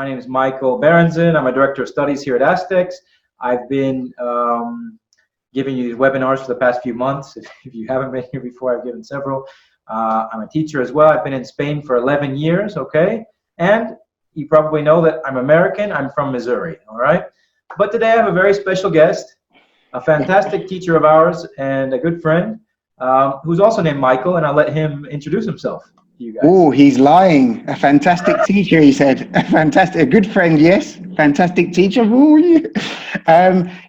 My name is Michael Berenson. I'm a director of studies here at Aztecs. I've been giving you these webinars for the past few months. If you haven't been here before, I've given several. I'm a teacher as well. I've been in Spain for 11 years, okay? And you probably know that I'm American. I'm from Missouri, all right? But today I have a very special guest, a fantastic teacher of ours and a good friend who's also named Michael, and I'll let him introduce himself to you guys. Oh, he's lying. A fantastic teacher, he said. A good friend, yes. Fantastic teacher. Ooh, yeah.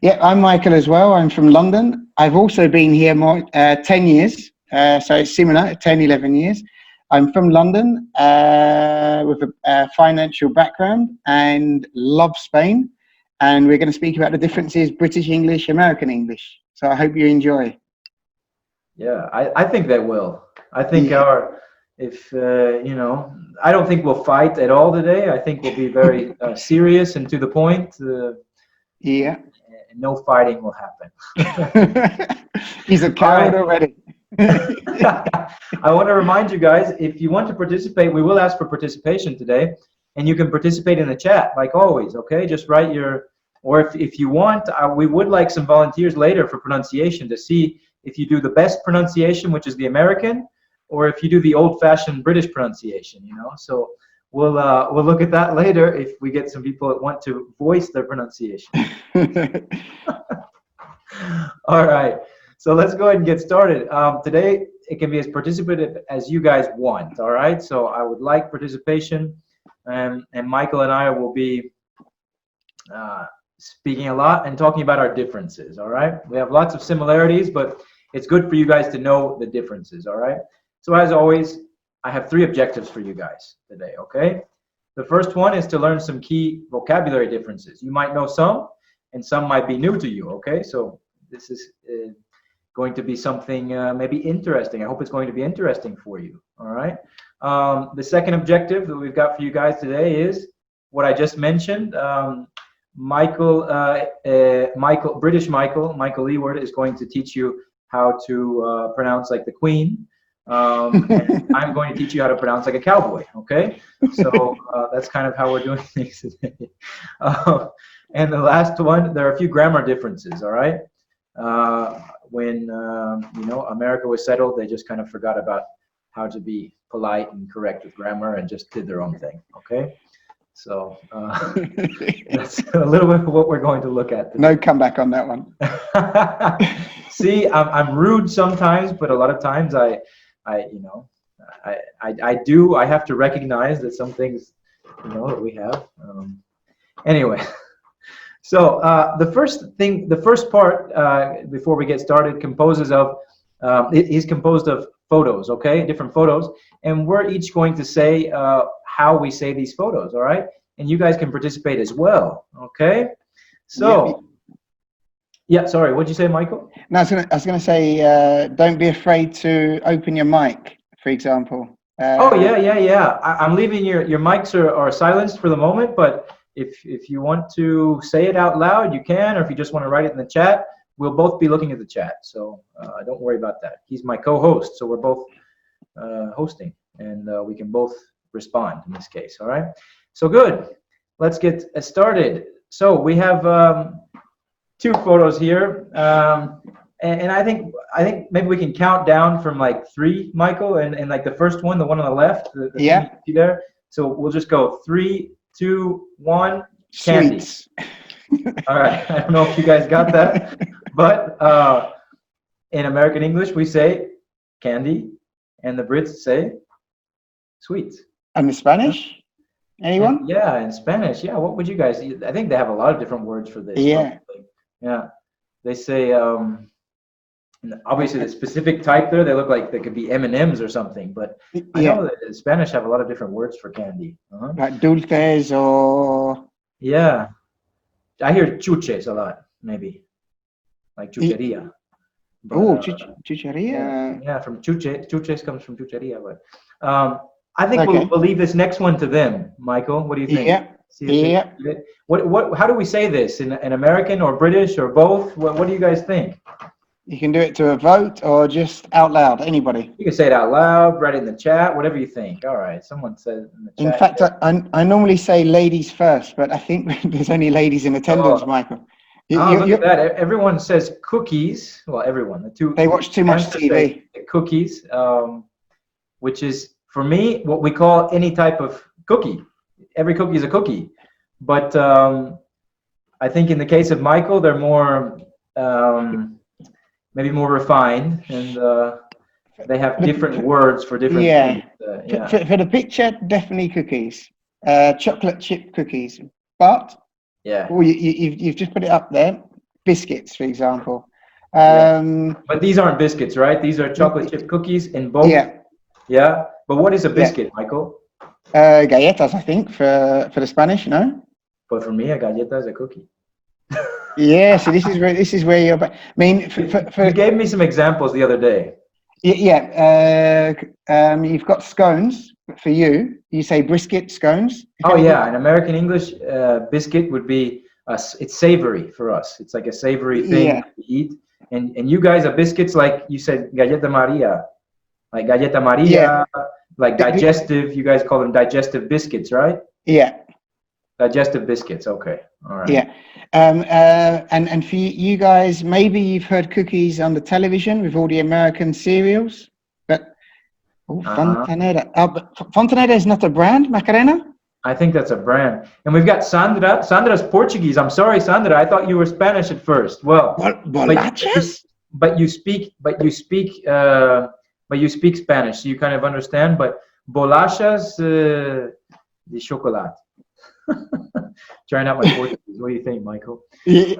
Yeah, I'm Michael as well. I'm from London. I've also been here more 10 years. So it's similar, 10, 11 years. I'm from London with a financial background and love Spain. And we're going to speak about the differences British English, American English. So I hope you enjoy. Yeah, I think they will. I think you know, I don't think we'll fight at all today. I think we'll be very serious and to the point. Yeah. No fighting will happen. He's a coward already. I want to remind you guys, if you want to participate, we will ask for participation today. And you can participate in the chat, like always, okay? Just write your, or if you want, we would like some volunteers later for pronunciation to see if you do the best pronunciation, which is the American, or if you do the old-fashioned British pronunciation, you know? So we'll look at that later if we get some people that want to voice their pronunciation. All right, so let's go ahead and get started. Today, it can be as participative as you guys want, all right? So I would like participation, and Michael and I will be speaking a lot and talking about our differences, all right? We have lots of similarities, but it's good for you guys to know the differences, all right? So as always, I have 3 objectives for you guys today, okay? The first one is to learn some key vocabulary differences. You might know some, and some might be new to you, okay? So this is going to be something maybe interesting. I hope it's going to be interesting for you, all right? The second objective that we've got for you guys today is what I just mentioned. British Michael Ewart is going to teach you how to pronounce like the Queen. And I'm going to teach you how to pronounce like a cowboy, okay? So that's kind of how we're doing things today. And the last one, there are a few grammar differences, all right? When, you know, America was settled, they just kind of forgot about how to be polite and correct with grammar and just did their own thing, okay? So that's a little bit of what we're going to look at today. No comeback on that one. See, I'm rude sometimes, but a lot of times I have to recognize that some things, you know, that we have. Anyway, so the first part before we get started is composed of photos, okay, different photos, and we're each going to say how we say these photos, all right? And you guys can participate as well, okay? So, yeah, sorry, what'd you say, Michael? No, I was gonna say, don't be afraid to open your mic, for example. Oh, yeah. I'm leaving your mics are silenced for the moment, but if you want to say it out loud, you can, or if you just want to write it in the chat, we'll both be looking at the chat, so don't worry about that. He's my co-host, so we're both hosting, and we can both respond in this case, all right? So good, let's get started. So we have 2 photos here, and I think maybe we can count down from like 3, Michael, and like the first one, the one on the left, yeah, you there. So we'll just go 3, 2, 1. Candy. Sweets. All right, I don't know if you guys got that, but in American English we say candy, and the Brits say sweets. And the Spanish? Anyone? And, yeah, in Spanish, yeah. What would you guys? I think they have a lot of different words for this. Yeah. Probably. Yeah. They say obviously the specific type there. They look like they could be M&Ms or something, but I know that the Spanish have a lot of different words for candy. Like dulces or. Yeah. I hear chuches a lot, maybe, like chucheria. Oh, chucheria. Yeah, from chuche. Chuches comes from chucheria, but I think we'll leave this next one to them. Michael, what do you think? Yeah. What? How do we say this in American or British or both? What do you guys think? You can do it to a vote or just out loud. Anybody. You can say it out loud, write it in the chat, whatever you think. All right. Someone said in the chat. In fact, I normally say ladies first, but I think there's only ladies in attendance, Michael. Look at that. Everyone says cookies. Well, everyone. They watch too much TV. Cookies, which is, for me, what we call any type of cookie. Every cookie is a cookie. But I think in the case of Michael, they're more, maybe more refined, and they have different words for different things. For the picture, definitely cookies. Chocolate chip cookies. But you've just put it up there. Biscuits, for example. But these aren't biscuits, right? These are chocolate chip cookies in both. Yeah. But what is a biscuit, Michael? Galletas, I think, for the Spanish, no? But for me, a galleta is a cookie. Yeah, so this is where you're. I mean, you gave me some examples the other day. You've got scones. But for you say brisket, scones. Oh yeah, in American English, biscuit would be it's savory for us. It's like a savory thing to eat. And you guys are biscuits, like you said, galleta Maria, like digestive. You guys call them digestive biscuits, right? Yeah. Digestive biscuits. Okay. All right. Yeah. And for you guys, maybe you've heard cookies on the television with all the American cereals, but Fontaneda. But Fontaneda is not a brand, Macarena? I think that's a brand. And we've got Sandra. Sandra's Portuguese. I'm sorry, Sandra. I thought you were Spanish at first. Well, but you speak Spanish, so you kind of understand. But bolachas de chocolate. Trying out my Portuguese. What do you think, Michael? In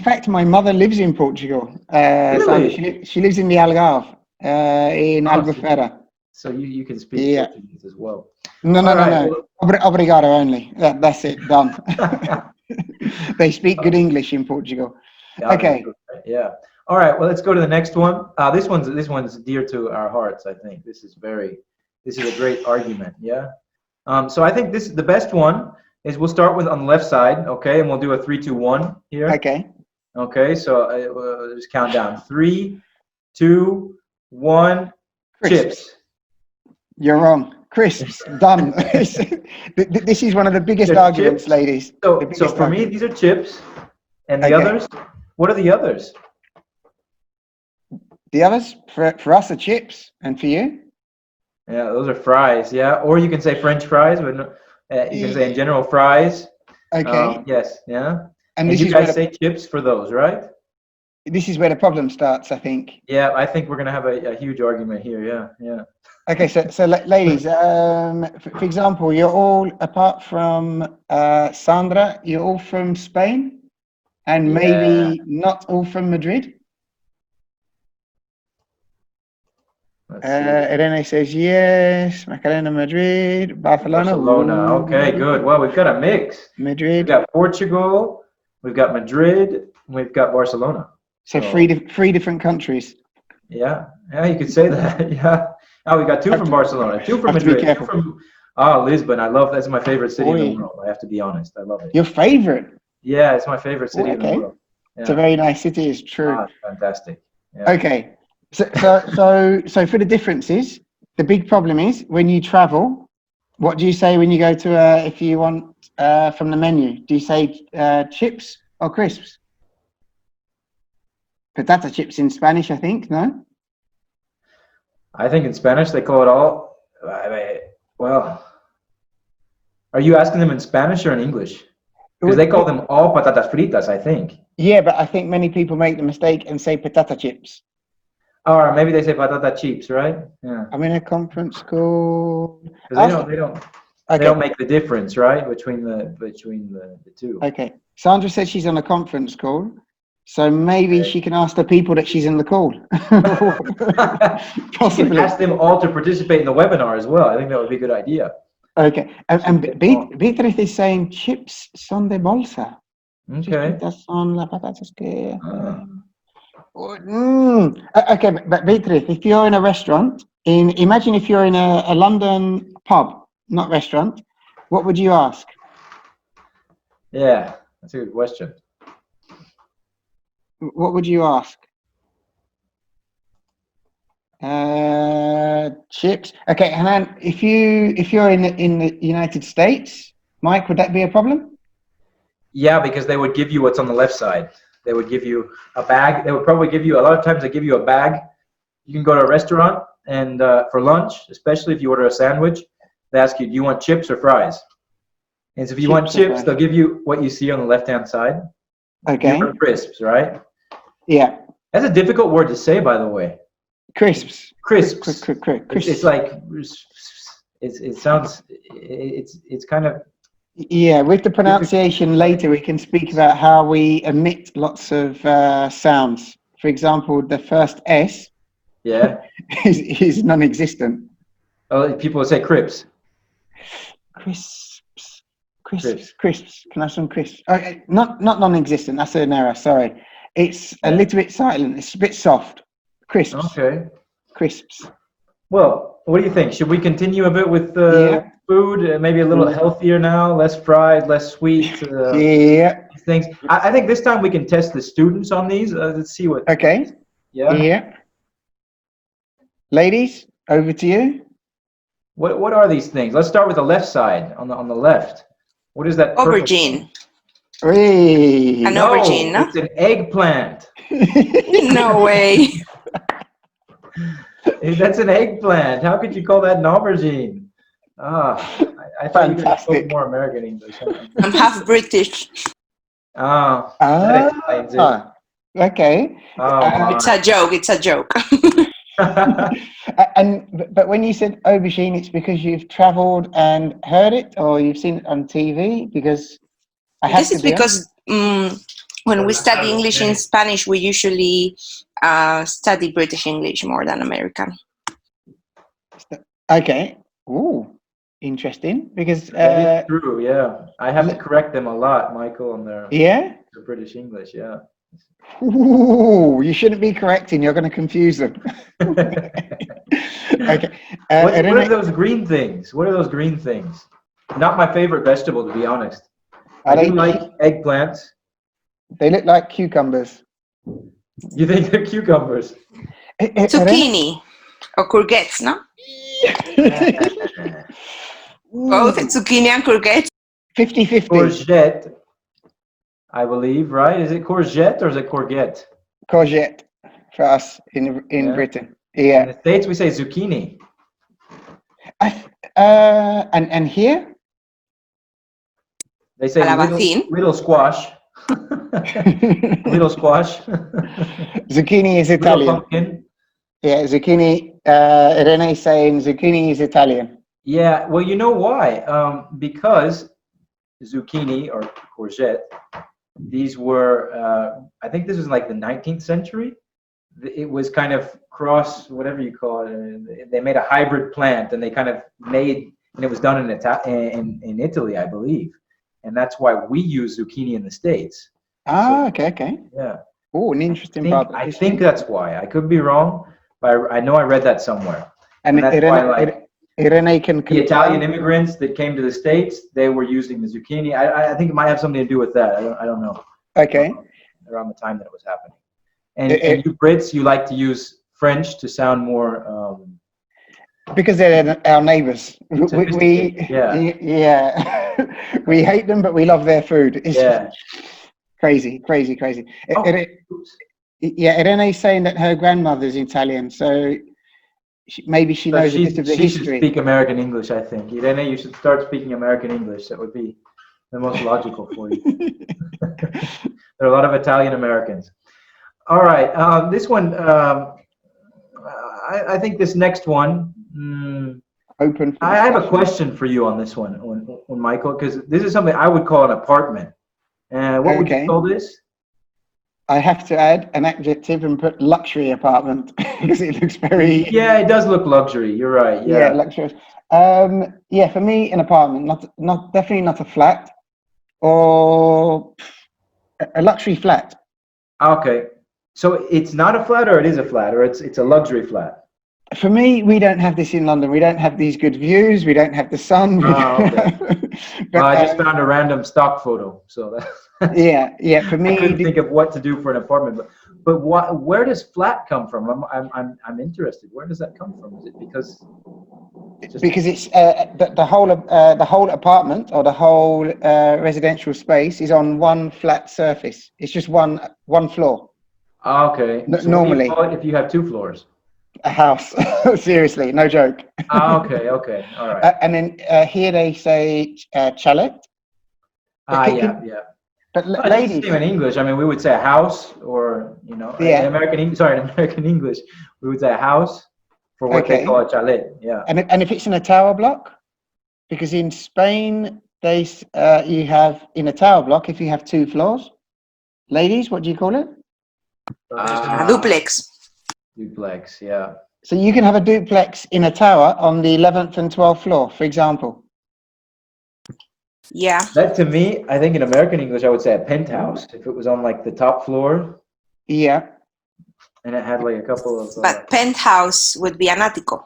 fact, my mother lives in Portugal. Really? She lives in the Algarve, in Albufeira. So you can speak Portuguese as well. No. Obrigado only. That's it. Done. They speak good English in Portugal. Okay. Yeah. All right. Well, let's go to the next one. This one's dear to our hearts. I think this is a great argument. Yeah. So I think the best one is we'll start with on the left side, okay, and we'll do a 3, 2, 1 here. Okay. Okay. So just count down. 3, 2, 1. Chips. You're wrong. Crisps. Done. This is one of the biggest arguments, chips. Ladies. So for me, these are chips, and the others. What are the others? The others for us are chips, and for you? Yeah, those are fries. Yeah, or you can say French fries, but you can say in general fries. Okay. Yes. Yeah. And you guys say chips for those, right? This is where the problem starts, I think. Yeah, I think we're gonna have a huge argument here. Yeah. Okay, so ladies, for example, you're all, apart from Sandra, you're all from Spain, and maybe not all from Madrid. Irene says yes. Macarena, Madrid. Barcelona. Okay, good. Well, we've got a mix. Madrid. We've got Portugal. We've got Madrid. We've got Barcelona. So three different countries. Yeah, you could say that. Yeah. Oh, we got 2 from Barcelona, 2 from Madrid, 2 from Lisbon. That's my favorite city in the world. I have to be honest. I love it. Your favorite? Yeah, it's my favorite city in the world. Yeah. It's a very nice city. It's true. Fantastic. Yeah. Okay. So for the differences, the big problem is when you travel, what do you say when you go to if you want from the menu? Do you say chips or crisps? Potato chips in Spanish, I think. No. I think in Spanish they call it all. Well, are you asking them in Spanish or in English? Because they call them all patatas fritas, I think. Yeah, but I think many people make the mistake and say potato chips. Or maybe they say patata chips, right? Yeah. I'm in a conference call. They don't make the difference, right, between the two. Okay. Sandra said she's on a conference call, so maybe she can ask the people that she's in the call. Possibly. You can ask them all to participate in the webinar as well. I think that would be a good idea. Okay. And Beatriz is saying chips son de bolsa. Okay. Son las patatas que... Okay, but Beatriz, if you're in a restaurant, imagine if you're in a London pub, not restaurant, what would you ask? Yeah, that's a good question. What would you ask? Chips. Okay, Hanan, if you're in the United States, Mike, would that be a problem? Yeah, because they would give you what's on the left side. They would give you a bag. They would probably give you, a lot of times they give you a bag. You can go to a restaurant and for lunch, especially if you order a sandwich, they ask you, do you want chips or fries? And so if you want chips, they'll give you what you see on the left-hand side. Okay. Crisps, right? Yeah. That's a difficult word to say, by the way. Crisps. Crisps. Crisps. It's like, it sounds, it's kind of. Yeah, with the pronunciation later, we can speak about how we emit lots of sounds. For example, the first S is non-existent. Oh, people would say crisps. Crisps. Can I have some crisps? Okay, not non-existent. That's an error. Sorry. It's a little bit silent. It's a bit soft. Crisps. Okay. Crisps. Well, what do you think? Should we continue a bit with food? Maybe a little healthier now, less fried, less sweet. Things. I think this time we can test the students on these. Let's see what. Okay. Yeah. Ladies, over to you. What are these things? Let's start with the left side. On the left. What is that? Aubergine. An aubergine, no? It's an eggplant. No way. That's an eggplant. How could you call that an aubergine? I thought you could spoke more American English. I'm half British. That explains it. Okay. It's a joke. It's a joke. But when you said aubergine, it's because you've travelled and heard it, or you've seen it on TV? Because this is because when we study English in Spanish, we usually study British English more than American. Okay. Ooh, interesting. Because that is true. Yeah, I have to correct them a lot, Michael, on their British English. Yeah. Ooh, you shouldn't be correcting. You're going to confuse them. Okay. What are those green things? What are those green things? Not my favorite vegetable, to be honest. I do like eggplants. They look like cucumbers. You think they're cucumbers? Zucchini or courgettes, no? Both zucchini and courgettes. 50-50. Courgette, I believe, right? Is it courgette or is it courgette? Courgette for us in Britain. Yeah. In the States, we say zucchini. And here? They say little squash. Little squash. Zucchini is Italian. Little pumpkin. Yeah, zucchini. Irene is saying zucchini is Italian. Yeah, well, you know why? Because zucchini or courgette, these were, I think this was like the 19th century. It was kind of whatever you call it. They made a hybrid plant, and they kind of made, and it was done in Italy, I believe. And that's why we use zucchini in the States. Okay. Yeah. Oh, an interesting part. I think that's why. I could be wrong, but I know I read that somewhere. And that's why, Irene can the Italian immigrants that came to the States, they were using the zucchini. I think it might have something to do with that. I don't know. Okay. Around the time that it was happening. And you Brits, you like to use French to sound more... because they're our neighbours. We hate them, but we love their food. It's crazy. Irene's saying that her grandmother's Italian, so maybe she knows a bit of the history. She should speak American English, I think. Irene, you should start speaking American English. That would be the most logical for you. There are a lot of Italian Americans. All right, this one, I think this next one, open. I have a question for you on this one, Michael, because this is something I would call an apartment. What would you call this? I have to add an adjective and put luxury apartment because it looks very... Yeah, it does look luxury. You're right. Yeah, luxurious. For me, an apartment, definitely not a flat, or a luxury flat. Okay. So it's not a flat, or it is a flat, or it's a luxury flat? For me, we don't have this in London. We don't have these good views. We don't have the sun. Okay. But I just found a random stock photo. So Yeah. For I me, couldn't think of what to do for an apartment, but where does flat come from? I'm interested. Where does that come from? Is it because because it's the whole apartment or the whole residential space is on one flat surface. It's just one floor. Okay. So what do you Normally, call it if you have two floors? a house. Seriously, no joke. Okay. All right. And then here they say chalet. Yeah. But Well, it's ladies, the same in English. I mean, we would say a house, or in Yeah. American English, we would say a house for what they Okay. call a chalet. Yeah. and if it's in a tower block, because in Spain you have in a tower block if you have two floors. Ladies, what do you call it? A duplex. Duplex. Yeah. So you can have a duplex in a tower on the 11th and 12th floor, for example. Yeah. That to me, I think in American English, I would say a penthouse if it was on like the top floor. Yeah. And it had like a couple of. But penthouse would be an ático.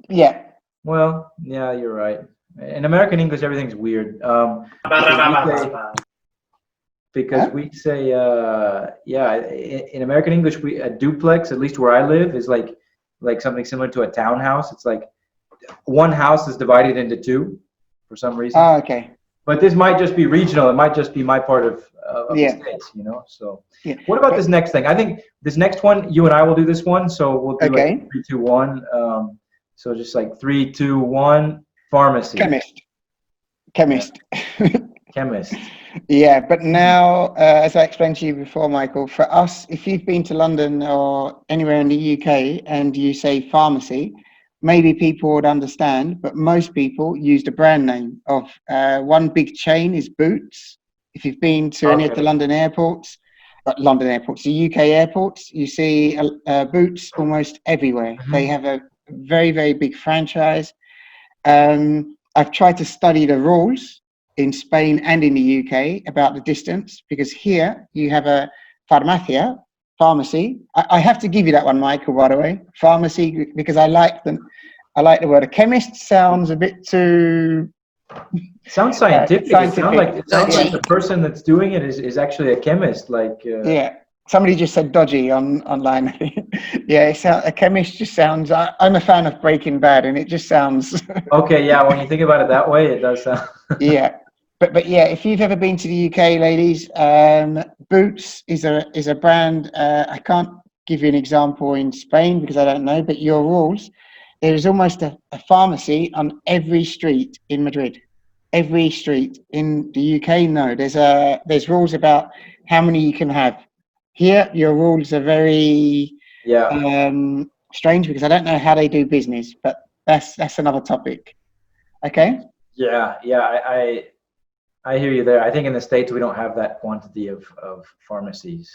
Yeah. Well, yeah, you're right. In American English, everything's weird. Because we say, in American English, a duplex, at least where I live, is like something similar to a townhouse. It's like one house is divided into two for some reason. Oh, okay. But this might just be regional. It might just be my part of the States, So what about this next thing? I think this next one, you and I will do this one. So we'll do like 3, 2, 1. So just like 3, 2, 1, pharmacy. Chemist. Chemist. Yeah, but now, as I explained to you before, Michael, for us, if you've been to London or anywhere in the UK and you say pharmacy, maybe people would understand, but most people use the brand name of one big chain is Boots. If you've been to any of the London airports, the UK airports, you see Boots almost everywhere. Mm-hmm. They have a very, very big franchise. I've tried to study the rules in Spain and in the UK about the distance, because here you have a farmacia, pharmacy. I have to give you that one, Michael, by the way, pharmacy, because I like the word. A chemist sounds a bit too... Sounds scientific. It sounds like the person that's doing it is actually a chemist. Yeah, somebody just said dodgy online. Yeah, a chemist just sounds... I'm a fan of Breaking Bad, and it just sounds... Okay, yeah, when you think about it that way, it does sound... Yeah. But yeah, if you've ever been to the UK, ladies, Boots is a brand. I can't give you an example in Spain because I don't know, but your rules, there is almost a pharmacy on every street in Madrid. Every street. In the UK, no. There's rules about how many you can have. Here, your rules are very strange because I don't know how they do business, but that's another topic. Okay? Yeah, I hear you there. I think in the States we don't have that quantity of pharmacies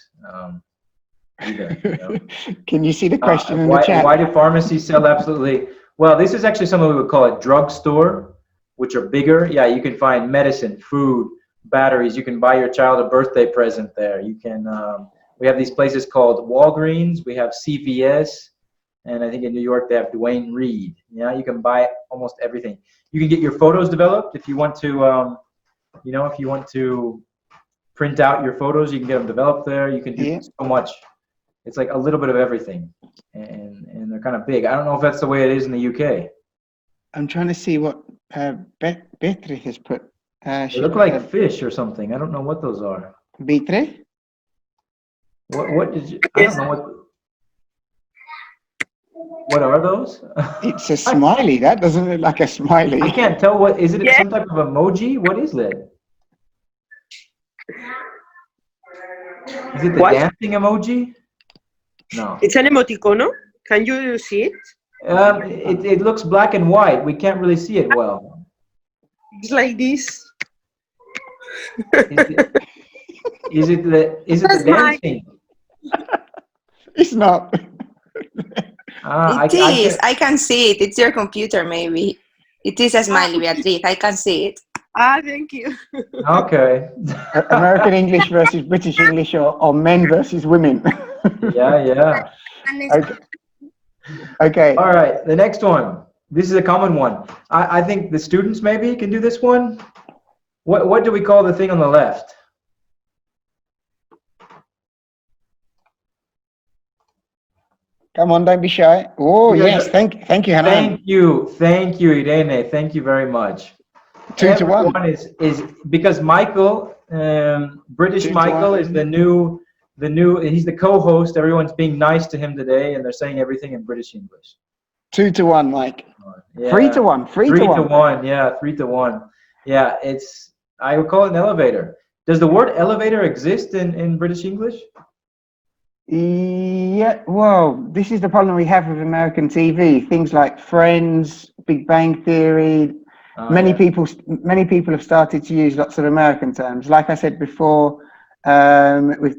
either. Can you see the question in the chat? Why do pharmacies sell absolutely? Well, this is actually something we would call a drugstore, which are bigger. Yeah, you can find medicine, food, batteries. You can buy your child a birthday present there. You can. We have these places called Walgreens. We have CVS, and I think in New York they have Duane Reade. Yeah, you can buy almost everything. You can get your photos developed if you want to. If you want to print out your photos, you can get them developed there. You can do so much. It's like a little bit of everything, and they're kind of big. I don't know if that's the way it is in the UK. I'm trying to see what Beatriz has put. They look like fish or something. I don't know what those are. Beatriz? What did you? I don't know what are those? It's a smiley. That doesn't look like a smiley. I can't tell what is it. Yeah. Some type of emoji? What is that? Is it the dancing emoji? No. It's an emoticono. Can you see it? It looks black and white. We can't really see it well. It's like this. Is it the dancing? It's not. It is. I can see it. It's your computer, maybe. It is a smiley, Beatriz. I can see it. Thank you. Okay. American English versus British English, or men versus women. Yeah. Okay. All right. The next one. This is a common one. I think the students maybe can do this one. What do we call the thing on the left? Come on, don't be shy. Oh, Yeah, yes. Thank you, Hanan. Thank you, Irene. Thank you very much. 2 to 1. Everyone is because Michael, British 2 to Michael 1. is the new. He's the co-host. Everyone's being nice to him today, and they're saying everything in British English. 2 to 1, Mike. Yeah. 3 to 1. 3 to 1. 1. Yeah, 3 to 1. Yeah, I would call it an elevator. Does the word elevator exist in British English? Yeah, well, this is the problem we have with American TV. Things like Friends, Big Bang Theory. Many people have started to use lots of American terms. Like I said before, with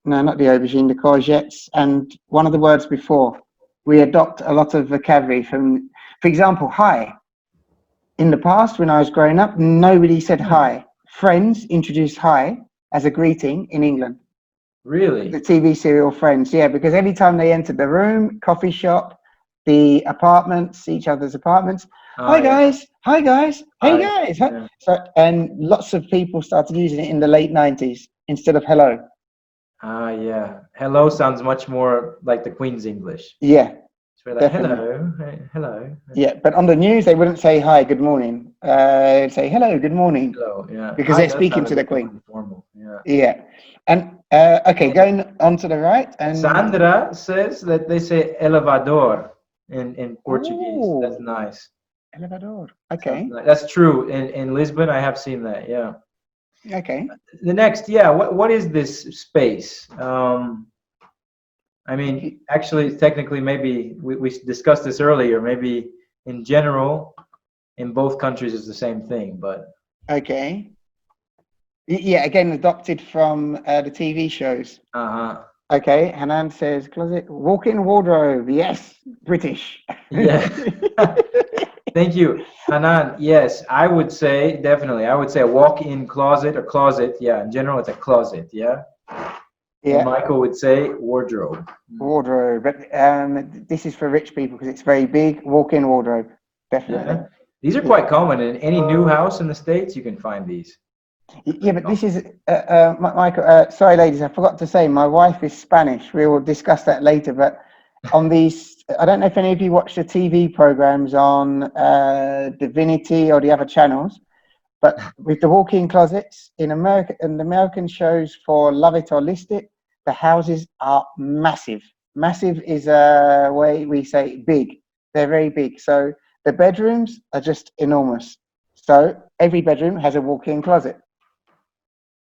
not the aubergine, the courgettes, and one of the words before, we adopt a lot of vocabulary from, for example, hi. In the past, when I was growing up, nobody said hi. Friends introduced hi as a greeting in England. Really? The TV serial Friends, yeah, because every time they entered the room, coffee shop, the apartments, each other's apartments, hi guys, hey guys. Yeah. So, and lots of people started using it in the late 90s instead of hello. Yeah. Hello sounds much more like the Queen's English. Yeah. It's really like, hello, hello. Yeah, but on the news, they wouldn't say hi, good morning. They'd say hello, good morning. Hello, yeah. Because they're speaking to the Queen. Formal, yeah. Yeah. And, okay, going on to the right. And Sandra says that they say elevador in Portuguese. Ooh. That's nice. Elevador. Okay. That's true. In Lisbon, I have seen that, yeah. Okay. The next, yeah, what is this space? I mean, actually, technically, maybe we discussed this earlier. Maybe in general, in both countries, it's the same thing. But okay, yeah, again, adopted from the TV shows. Okay, Hanan says closet, walk-in wardrobe. Yes, British. Yeah. Thank you, Hanan. Yes, I would say definitely. I would say a walk-in closet or closet. Yeah, in general, it's a closet. Yeah. Yeah. And Michael would say wardrobe. Wardrobe, but this is for rich people because it's very big. Walk-in wardrobe, definitely. Yeah. These are quite common in any new house in the States. You can find these. Yeah, but this is Michael. Sorry, ladies, I forgot to say my wife is Spanish. We will discuss that later. But on these, I don't know if any of you watch the TV programs on Divinity or the other channels. But with the walk-in closets in America and the American shows for Love It or List It, the houses are massive. Massive is a way we say big. They're very big. So the bedrooms are just enormous. So every bedroom has a walk-in closet.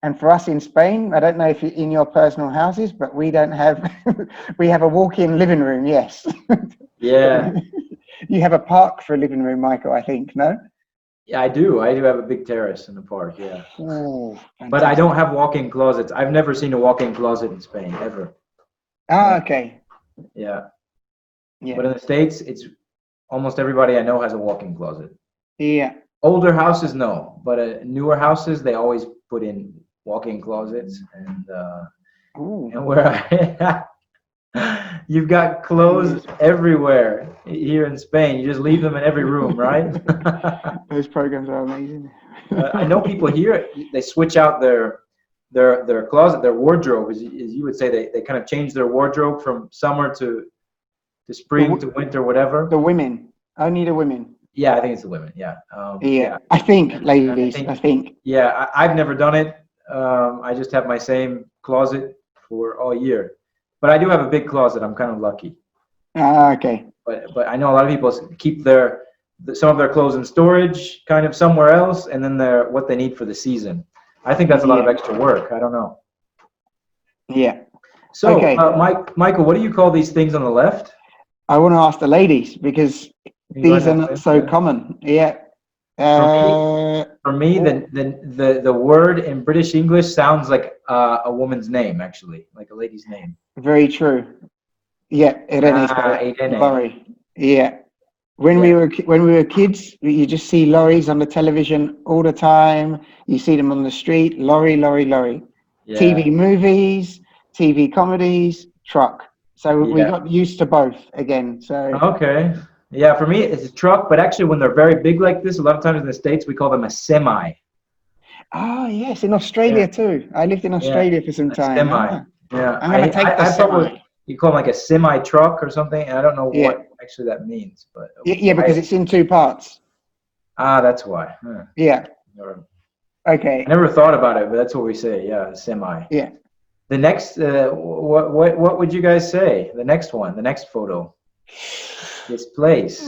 And for us in Spain, I don't know if you're in your personal houses, but we don't have, we have a walk-in living room, yes. Yeah. You have a park for a living room, Michael, I think, no? Yeah, I do. I do have a big terrace in the park, yeah. Oh, but I don't have walk-in closets. I've never seen a walk-in closet in Spain, ever. Ah, okay. Yeah. Yeah. But in the States, it's almost everybody I know has a walk-in closet. Yeah. Older houses, no. But newer houses, they always put in walk-in closets. And where you've got clothes everywhere here in Spain. You just leave them in every room, right? Those programs are amazing. I know people here, they switch out their closet, their wardrobe, as you would say. They kind of change their wardrobe from summer to spring to winter, whatever. The women, only the women. Yeah, I think it's the women. Yeah. Yeah, I think, ladies, I think. Yeah, I've never done it. I just have my same closet for all year. But I do have a big closet. I'm kind of lucky. Ah, okay. But I know a lot of people keep some of their clothes in storage, kind of somewhere else, and then what they need for the season. I think that's a lot of extra work. I don't know. Yeah. So, okay. Michael, what do you call these things on the left? I want to ask the ladies because these are not so common. Yeah. For me, the word in British English sounds like a woman's name, actually, like a lady's name. Very true. Yeah, Irene. Lorry. Yeah. When we were kids, you just see lorries on the television all the time. You see them on the street. Lorry. Yeah. TV movies, TV comedies, truck. So we got used to both again. So okay. Yeah, for me, it's a truck, but actually when they're very big like this, a lot of times in the States, we call them a semi. Oh, yes, in Australia too. I lived in Australia for some time. Semi. Yeah. I'm going to take the semi. you call them like a semi truck or something. And I don't know Yeah. what actually that means, but Yeah, because it's in two parts. that's why. Huh. Yeah. Or- Okay. I never thought about it, but that's what we say. Yeah, semi. Yeah. The next, what would you guys say? The next one, the next photo. This place.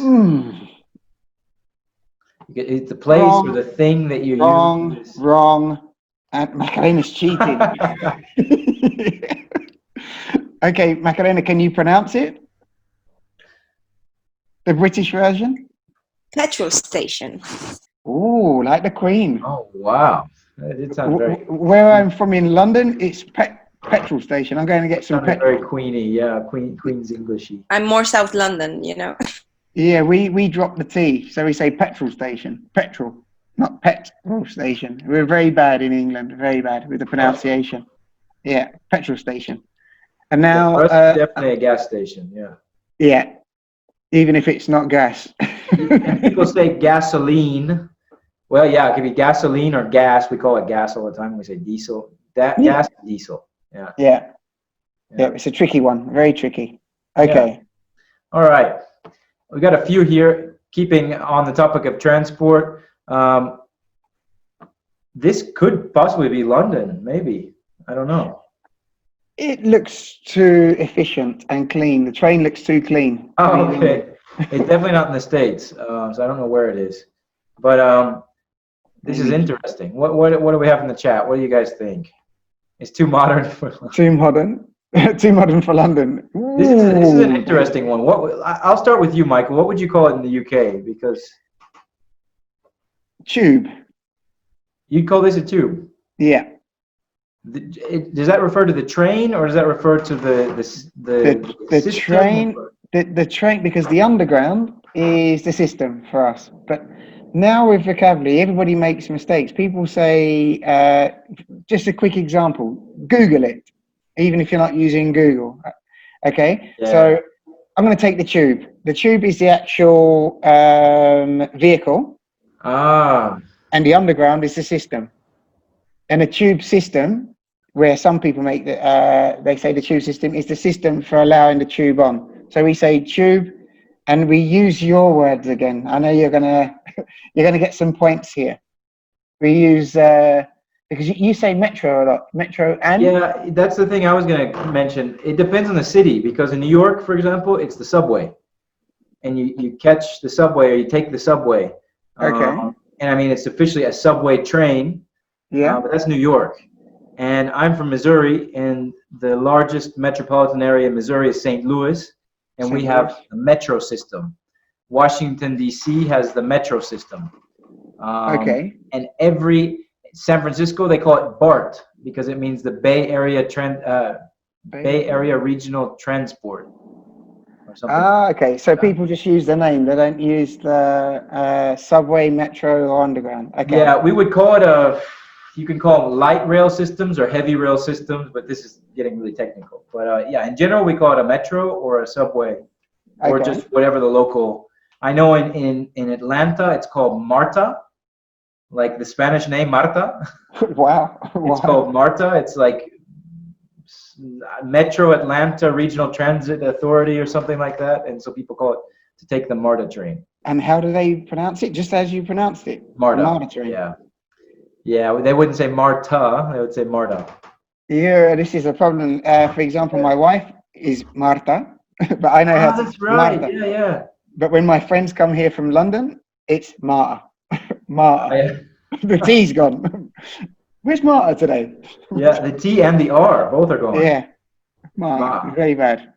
It's the place Wrong. or the thing that you use. Wrong. And Macarena's cheating. Okay, Macarena, can you pronounce it? The British version? Petrol station. Oh, like the Queen. Oh wow, that did sound very. Where I'm from in London, it's petrol station. I'm going to get some Sounded petrol. very Queeny, yeah, Queen's Englishy. I'm more South London, you know. Yeah, we drop the T, so we say petrol station. Petrol, not petrol station. We're very bad in England, very bad with the pronunciation. Yeah, petrol station. And now, For us, definitely a gas station, yeah. yeah, even if it's not gas. And people say gasoline. Well, yeah, it could be gasoline or gas. We call it gas all the time. We say diesel. Gas, diesel. Yeah. Yeah, it's a tricky one, very tricky. Okay. Yeah. All right. We got a few here. Keeping on the topic of transport. This could possibly be London, maybe. I don't know. It looks too efficient and clean. The train looks too clean. Oh, okay. It's definitely not in the States, so I don't know where it is. But this is interesting. What do we have in the chat? What do you guys think? It's too modern for London. Too modern. Too modern for London. This is an interesting one. I'll start with you, Michael. What would you call it in the UK? Because tube. You'd call this a tube. Yeah. Does that refer to the train, or does that refer to the train? The train, because the underground is the system for us. But now with vocabulary, everybody makes mistakes. People say, just a quick example, Google it, even if you're not using Google. Okay, yeah. So I'm going to take the tube. The tube is the actual vehicle. And the underground is the system. And a tube system, where some people make they say the tube system is the system for allowing the tube on. So we say tube, and we use your words again. I know you're gonna get some points here. We use because you say metro a lot. Metro and yeah, that's the thing I was gonna mention. It depends on the city, because in New York, for example, it's the subway, and you catch the subway or you take the subway. Okay. And I mean, it's officially a subway train. Yeah. But that's New York. And I'm from Missouri, and the largest metropolitan area in Missouri is St. Louis, and we have a metro system. Washington, D.C. has the metro system. Okay. And San Francisco, they call it BART, because it means the Bay Area Regional Transport. Or something. Okay. So people just use the name. They don't use the subway, metro, or underground. Okay. Yeah, we would call it you can call them light rail systems or heavy rail systems, but this is getting really technical. But yeah, in general, we call it a metro or a subway, or just whatever the local. I know in Atlanta, it's called Marta, like the Spanish name Marta. Wow. It's called Marta. It's like Metro Atlanta Regional Transit Authority or something like that. And so people call it to take the Marta train. And how do they pronounce it? Just as you pronounced it? Marta. Marta train. Yeah. Yeah, they wouldn't say Marta, they would say Marta. Yeah, this is a problem. For example, my wife is Marta, but I know how to that's right. Marta. Yeah. But when my friends come here from London, it's Marta. Marta. Yeah. The T's gone. Where's Marta today? Yeah, the T and the R, both are gone. Yeah. Marta. Very bad.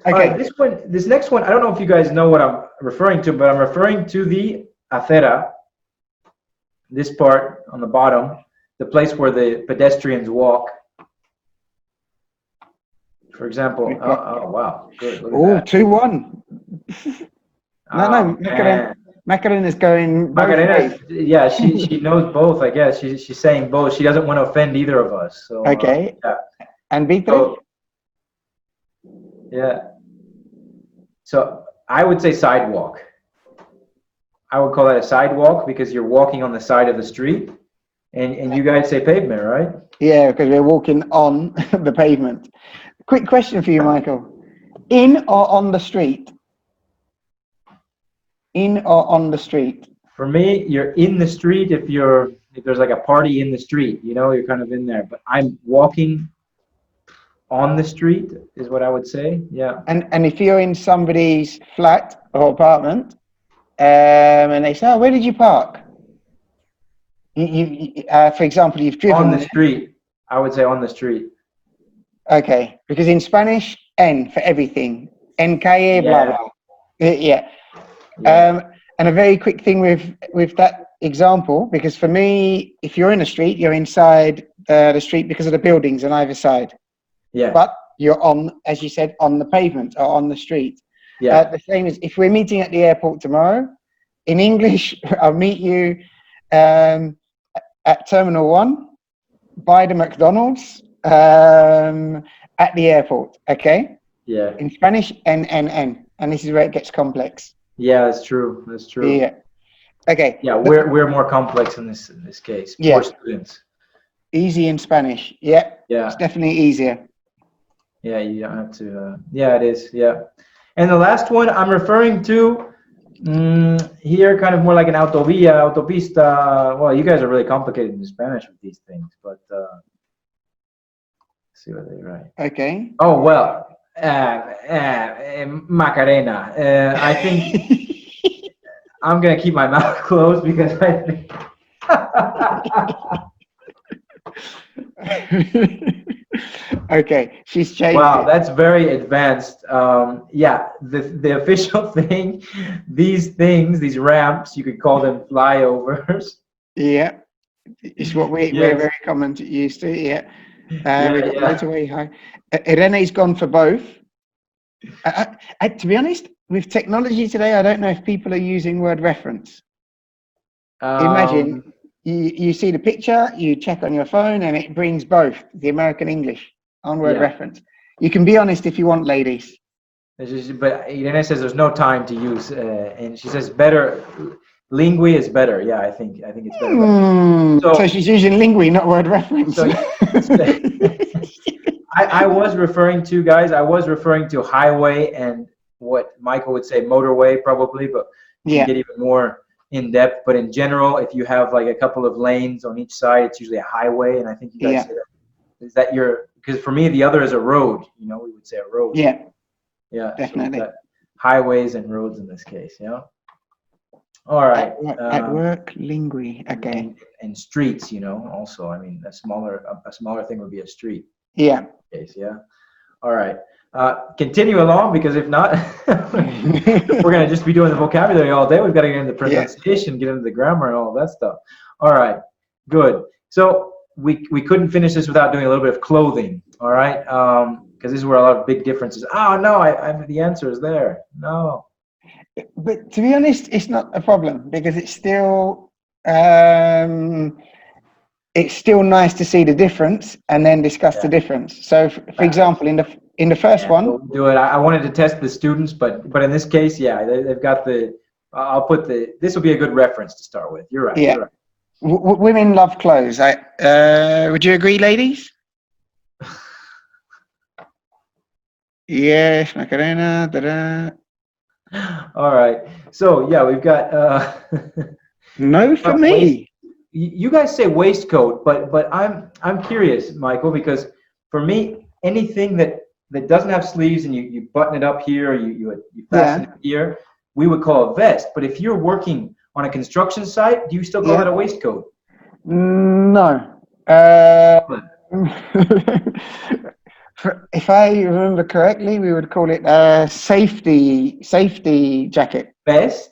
Okay. Okay. This next one, I don't know if you guys know what I'm referring to, but I'm referring to the acera. This part on the bottom, the place where the pedestrians walk. For example, oh wow, good. Oh, 2-1. No, Macarena is going. Macarena, yeah, she knows both. I guess she's saying both. She doesn't want to offend either of us. So okay. Yeah. And Vitre? So, yeah. So I would say sidewalk. I would call that a sidewalk because you're walking on the side of the street, and you guys say pavement, right? Yeah, because we're walking on the pavement. Quick question for you, Michael. In or on the street? In or on the street? For me, you're in the street if there's like a party in the street, you know, you're kind of in there. But I'm walking on the street is what I would say. Yeah. And if you're in somebody's flat or apartment, and they say, "Oh, where did you park?" For example, you've driven On the street. I would say on the street. Okay, because in Spanish, en for everything, en calle, blah blah. Yeah. And a very quick thing with that example, because for me, if you're in a street, you're inside the street because of the buildings on either side. Yeah. But you're on, as you said, on the pavement or on the street. Yeah. The same as if we're meeting at the airport tomorrow, in English, I'll meet you at Terminal 1 by the McDonald's at the airport, okay? Yeah. In Spanish, en. And this is where it gets complex. Yeah, that's true. That's true. Yeah. Okay. Yeah, we're more complex in this case. Yeah. Poor students. Easy in Spanish. Yeah. Yeah. It's definitely easier. Yeah, you don't have to. Yeah, it is. Yeah. And the last one I'm referring to here, kind of more like an autovía, autopista. Well, you guys are really complicated in Spanish with these things, but let's see what they write. Okay. Oh, well, Macarena. I think I'm going to keep my mouth closed because I think. Okay, she's changed. Wow, it. that's very advanced. Yeah, the official thing, these ramps, you could call them flyovers. Yeah, it's what we're very common to used to. Yeah, we've got motorway high. Irene's gone for both. To be honest, with technology today, I don't know if people are using word reference. Imagine you see the picture, you check on your phone, and it brings both the American English on word reference. You can be honest if you want, ladies. But Irene says there's no time to use, and she says better. Lingui is better. Yeah, I think it's better. So she's using lingui, not word reference. So, I was referring to highway and what Michael would say motorway probably, but you can get even more in depth. But in general, if you have like a couple of lanes on each side, it's usually a highway. And I think you guys say that. Is that because for me the other is a road. You know, we would say a road. Yeah. Yeah. Definitely. So highways and roads in this case. Yeah. All right. At work, lingui. Okay. And streets, you know, also. I mean, a smaller thing would be a street. Yeah. Case, yeah. All right. Continue along, because if not, we're going to just be doing the vocabulary all day. We've got to get into pronunciation, get into the grammar and all of that stuff. All right. Good. So we couldn't finish this without doing a little bit of clothing. All right. Because this is where a lot of big differences. Oh, no, the answer is there. No. But to be honest, it's not a problem, because it's still nice to see the difference and then discuss the difference. So, for example, in the first one, we'll do it. I wanted to test the students, but in this case, they've got the. I'll put the. This will be a good reference to start with. You're right. Yeah. You're right. Women love clothes. Would you agree, ladies? Yes, Macarena. Da-da. All right. So yeah, we've got. No for me. You guys say waistcoat, but I'm curious, Michael, because for me, anything that doesn't have sleeves and you button it up here, or you fasten it here, we would call a vest. But if you're working on a construction site, do you still call it a waistcoat? No. If I remember correctly, we would call it a safety jacket. Vest?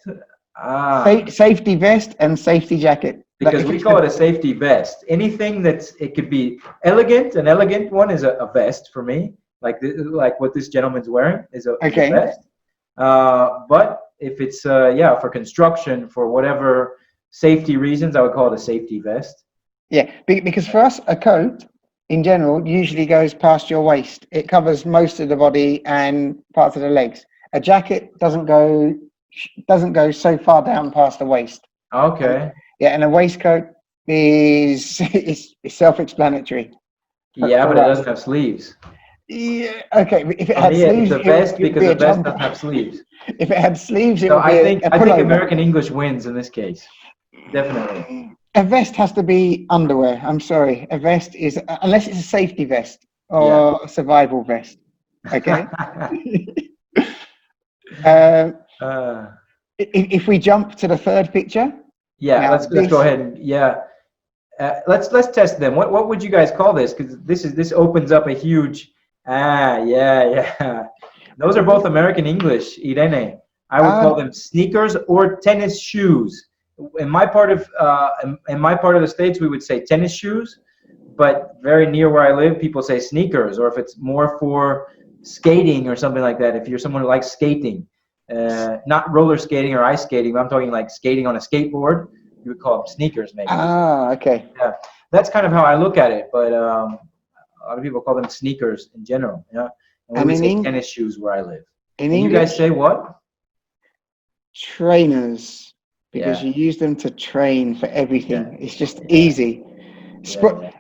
Safety vest and safety jacket. Because we call it a safety vest. Anything it could be elegant. An elegant one is a vest for me, like what this gentleman's wearing is a vest. But if it's for construction, for whatever safety reasons, I would call it a safety vest. Yeah, because for us, a coat in general usually goes past your waist. It covers most of the body and parts of the legs. A jacket doesn't go so far down past the waist. Okay. And a waistcoat is self-explanatory. Yeah, but it doesn't have sleeves. Yeah. Okay. But if it For had me, it's sleeves, a it vest would because be a a vest jumper. doesn't have sleeves. If it had sleeves, it So would be I think a pullover. American English wins in this case. Definitely. A vest has to be underwear. I'm sorry. A vest is, unless it's a safety vest or Yeah. a survival vest. Okay. Um, if we jump to the third picture. Yeah, Now let's go ahead and let's test them. What would you guys call this? Because this opens up a huge yeah. Those are both American English, Irene. I would call them sneakers or tennis shoes. In my part of the States, we would say tennis shoes, but very near where I live, people say sneakers, or if it's more for skating or something like that. If you're someone who likes skating, not roller skating or ice skating, but I'm talking like skating on a skateboard, you would call them sneakers, maybe. Okay. Yeah, that's kind of how I look at it. But a lot of people call them sneakers in general. Yeah, and we would say tennis shoes where I live. In and English, you guys say what? Trainers, because you use them to train for everything. It's just easy.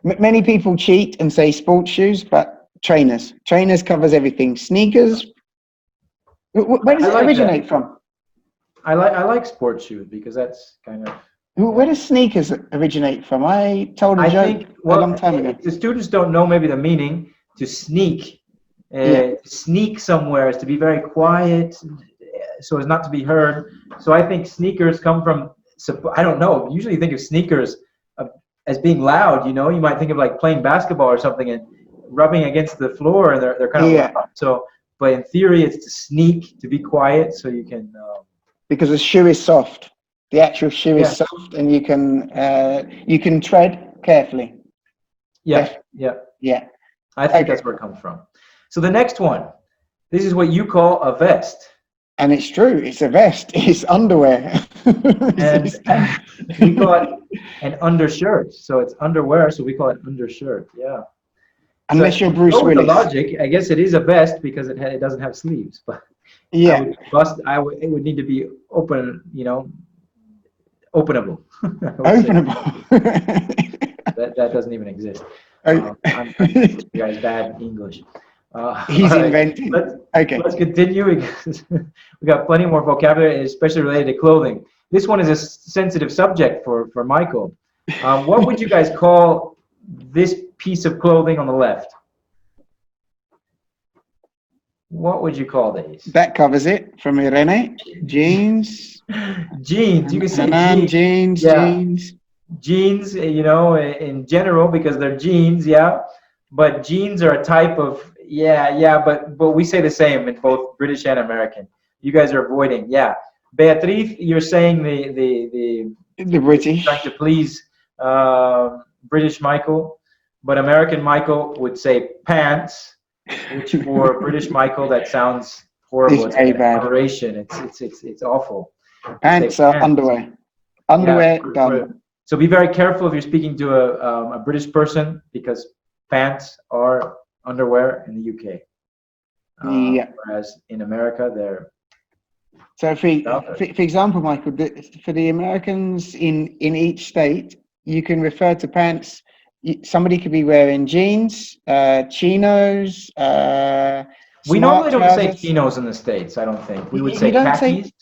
Many people cheat and say sports shoes, but trainers. Trainers covers everything. Sneakers. Where does it originate from? I like sports shoes because that's kind of. Where does sneakers originate from? I told a joke a long time ago. The students don't know maybe the meaning to sneak. Sneak somewhere is to be very quiet, so as not to be heard. So I think sneakers come from. I don't know. Usually you think of sneakers as being loud. You know, you might think of like playing basketball or something and rubbing against the floor, and they're kind of loud. So, but in theory, it's to sneak, to be quiet, so you can. Because the shoe is soft. The actual shoe is soft, and you can tread carefully. Yeah. I think that's where it comes from. So the next one, this is what you call a vest. And it's true. It's a vest. It's underwear. And we call it an undershirt. So it's underwear. So we call it undershirt. Yeah. Unless you're Bruce Willis. The logic, I guess it is a vest because it doesn't have sleeves, but. Yeah. It would need to be open, openable. Openable. that doesn't even exist. I'm you guys bad English. He's inventing. Let's continue because we got plenty more vocabulary, especially related to clothing. This one is a sensitive subject for Michael. What would you guys call this piece of clothing on the left? What would you call these? That covers it from Irene. Jeans. Jeans. You can say jeans. Jeans. Jeans, in general, because they're jeans, yeah. But jeans are a type of, but we say the same in both British and American. You guys are avoiding, yeah. Beatriz, you're saying the British. Trying to please British Michael, but American Michael would say pants. Which for British Michael, that sounds horrible. It's an aberration. It's awful. Pants are underwear. Underwear done. So be very careful if you're speaking to a British person because pants are underwear in the UK. Whereas in America, they're. So for example, Michael, for the Americans in each state, you can refer to pants. Somebody could be wearing jeans, chinos. We normally don't say chinos in the States. I don't think we would say khakis.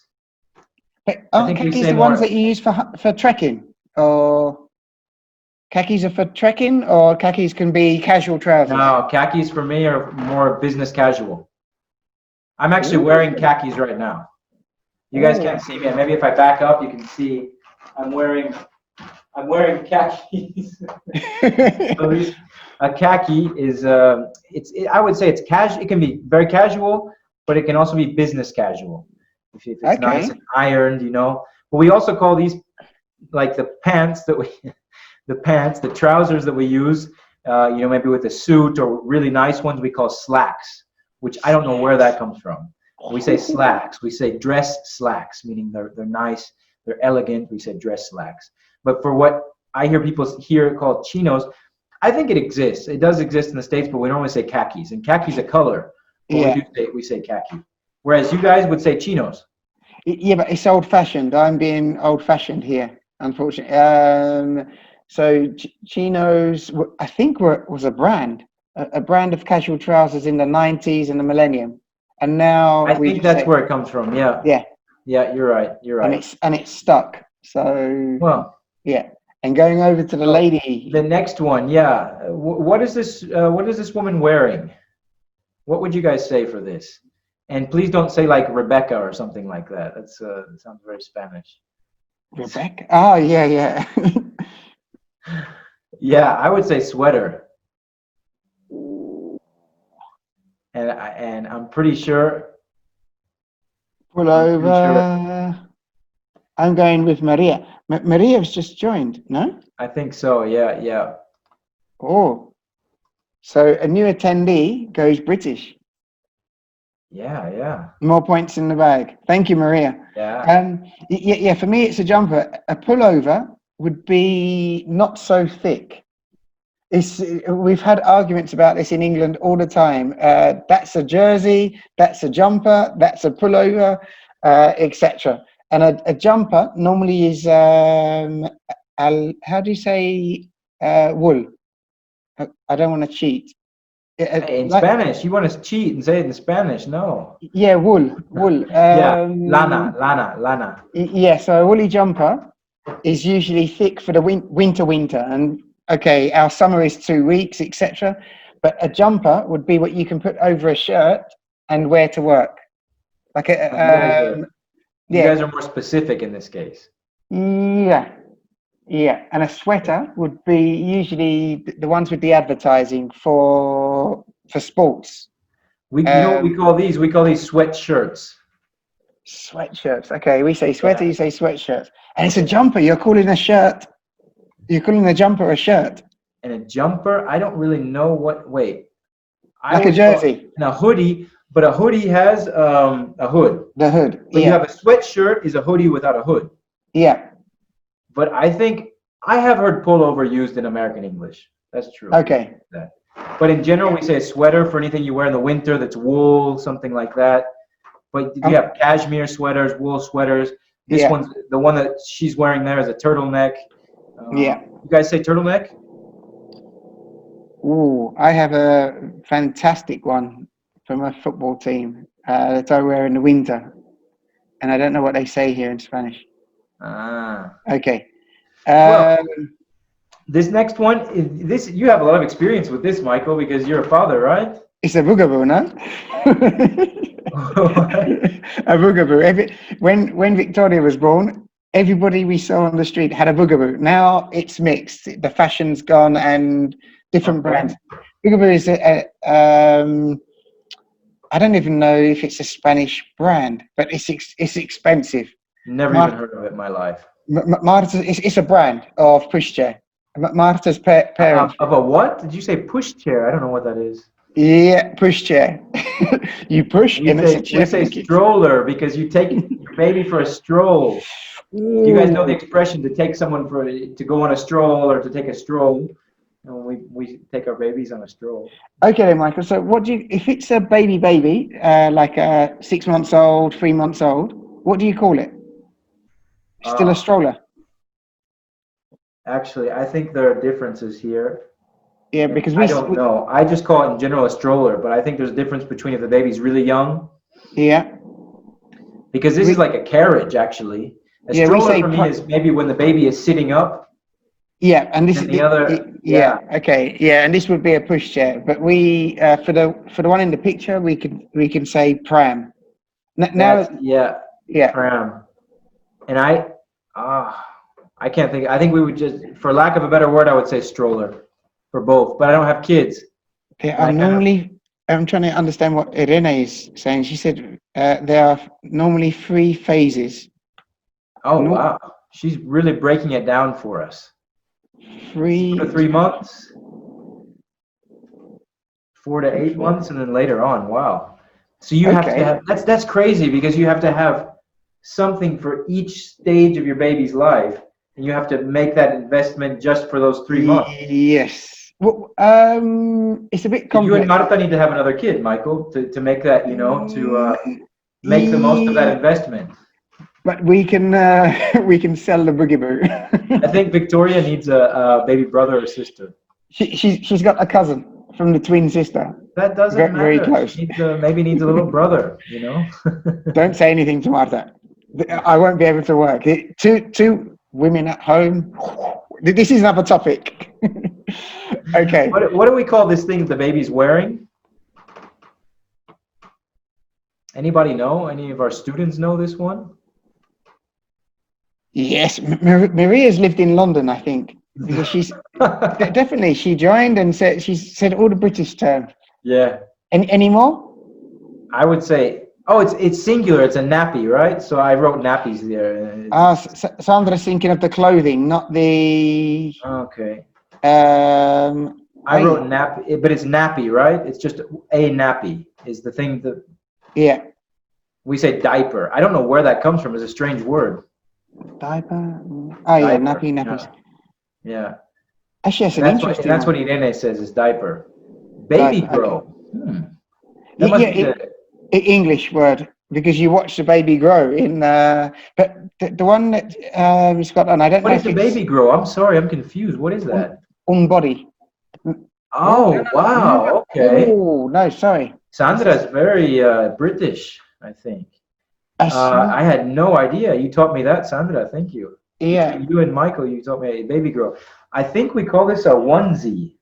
Aren't khakis the ones that you use for trekking? Or khakis are for trekking, or khakis can be casual trousers? No, khakis for me are more business casual. I'm actually wearing khakis right now. You guys can't see me. Maybe if I back up, you can see I'm wearing khakis. A khaki is I would say it's casual. It can be very casual, but it can also be business casual. If it's nice and ironed, But we also call these like the pants the trousers that we use. Maybe with a suit or really nice ones we call slacks, which I don't know where that comes from. We say slacks. We say dress slacks, meaning they're nice, they're elegant. We say dress slacks. But for what I hear people here called chinos, I think it exists. It does exist in the States, but we normally say khakis. And khakis a color. We say khaki. Whereas you guys would say chinos. Yeah, but it's old-fashioned. I'm being old-fashioned here, unfortunately. So chinos, I think was a brand. a brand of casual trousers in the 90s and the millennium, and now I think that's where it comes from. Yeah. Yeah. Yeah, you're right. You're right. And it's stuck. So Well, yeah. And going over to the lady. The next one, yeah. What is this? What is this woman wearing? What would you guys say for this? And please don't say like Rebecca or something like that. That's that sounds very Spanish. Rebecca? Oh, yeah, yeah. Yeah, I would say sweater. And I'm pretty sure. Pull over. I'm going with Maria. Maria's just joined, no? I think so. Yeah, yeah. Oh, so a new attendee goes British. Yeah, yeah. More points in the bag. Thank you, Maria. Yeah. Yeah. For me, it's a jumper. A pullover would be not so thick. We've had arguments about this in England all the time. That's a jersey. That's a jumper. That's a pullover, etc. And a jumper normally is how do you say wool? I don't want to cheat. In Spanish, you want to cheat and say it in Spanish? No. Yeah, wool. Yeah, lana. Yeah, so a woolly jumper is usually thick for the winter, and okay, our summer is 2 weeks, etc. But a jumper would be what you can put over a shirt and wear to work. Like you guys are more specific in this case. Yeah. And a sweater would be usually the ones with the advertising for sports. You know what we call these? We call these sweatshirts. Sweatshirts. Okay, we say sweater, you say sweatshirts. And it's a jumper. You're calling a shirt. You're calling a jumper a shirt. And a jumper, I don't really know what. Wait. Like a jersey. And a hoodie, but a hoodie has a hood. The hood. But you have a sweatshirt is a hoodie without a hood. Yeah. But I think I have heard pullover used in American English. That's true. Okay. But in general, we say a sweater for anything you wear in the winter that's wool, something like that. But you have cashmere sweaters, wool sweaters. This one's the one that she's wearing there is a turtleneck. Yeah. You guys say turtleneck? Ooh, I have a fantastic one from a football team that I wear in the winter. And I don't know what they say here in Spanish. Okay. Well, this next one, you have a lot of experience with this, Michael, because you're a father, right? It's a boogaboo, no? A boogaboo. When Victoria was born, everybody we saw on the street had a boogaboo. Now it's mixed. The fashion's gone and different brands. Boogaboo is I don't even know if it's a Spanish brand, but it's expensive. Never even heard of it in my life. Marta, it's a brand of pushchair. Marta's parents. Of a what? Did you say pushchair? I don't know what that is. Yeah, pushchair. You push in a chair. We say stroller because you take your baby for a stroll. Ooh. You guys know the expression to take someone to go on a stroll or to take a stroll. And we take our babies on a stroll. Okay, then, Michael. So, if it's a baby, like 6 months old, 3 months old, what do you call it? Still a stroller? Actually, I think there are differences here. Yeah, because I don't know. I just call it in general a stroller, but I think there's a difference between if the baby's really young. Yeah. Because this is like a carriage, actually. A stroller for me is maybe when the baby is sitting up. Yeah, and this is the other. Yeah. Okay. Yeah, and this would be a pushchair, but we for the one in the picture we can say pram. Pram. And I can't think. I think we would just, for lack of a better word, I would say stroller for both. But I don't have kids. Okay, I'm trying to understand what Irene is saying. She said there are normally 3 phases. Oh, wow. She's really breaking it down for us. 3 to 3 months, 4 to 8 months, and then later on. Wow. So you have to have, that's crazy because you have to have something for each stage of your baby's life, and you have to make that investment just for those 3 months. Yes. Well, it's a bit complex. You and Marta need to have another kid, Michael, to make that, to make the most of that investment. But we can sell the boogaboo. I think Victoria needs a baby brother or sister. She's got a cousin from the twin sister. That doesn't Very, matter. very close. Maybe needs a little brother, you know? Don't say anything to Martha. I won't be able to work. Two women at home. This is another topic. Okay. What do we call this thing the baby's wearing? Anybody know? Any of our students know this one? Yes, Maria's lived in London, I think. Because she's definitely, she joined and she said all the British terms. Yeah. Any more? I would say, it's singular. It's a nappy, right? So I wrote nappies there. Sandra's thinking of the clothing, not the. Okay. I wrote nappy, but it's nappy, right? It's just a nappy is the thing that. Yeah. We say diaper. I don't know where that comes from. It's a strange word. Diaper. Oh yeah, Diaper, nappies. Yeah. Actually, that's what Irene says is diaper. Baby grow. Okay. English word, because you watch the baby grow in. But the one that Scotland, I don't know. What is the baby grow? I'm sorry, I'm confused. What is that? Body. Oh wow. Okay. Oh no, sorry. Sandra's very British, I think. I had no idea. You taught me that, Sandra. Thank you. Yeah. Between you and Michael, you taught me a baby grow. I think we call this a onesie.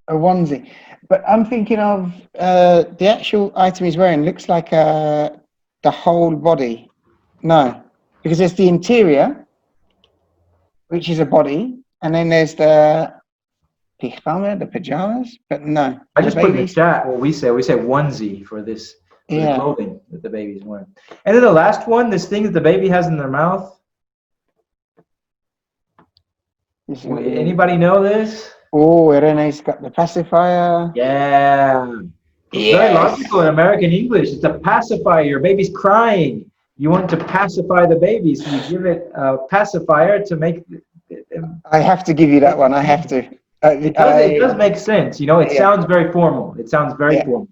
A onesie. But I'm thinking of the actual item he's wearing looks like the whole body. No, because there's the interior, which is a body, and then there's the pajamas, but no. I just put in the chat what we say onesie for this. The clothing that the baby's wearing. And then the last one, this thing that the baby has in their mouth. Anybody know this? Oh, Irene's got the pacifier. Yeah. It's very logical in American English. It's a pacifier. Your baby's crying. You want to pacify the baby, so you give it a pacifier to make. I have to give you that one. I have to. It does make sense. You know, it sounds very formal. It sounds very formal.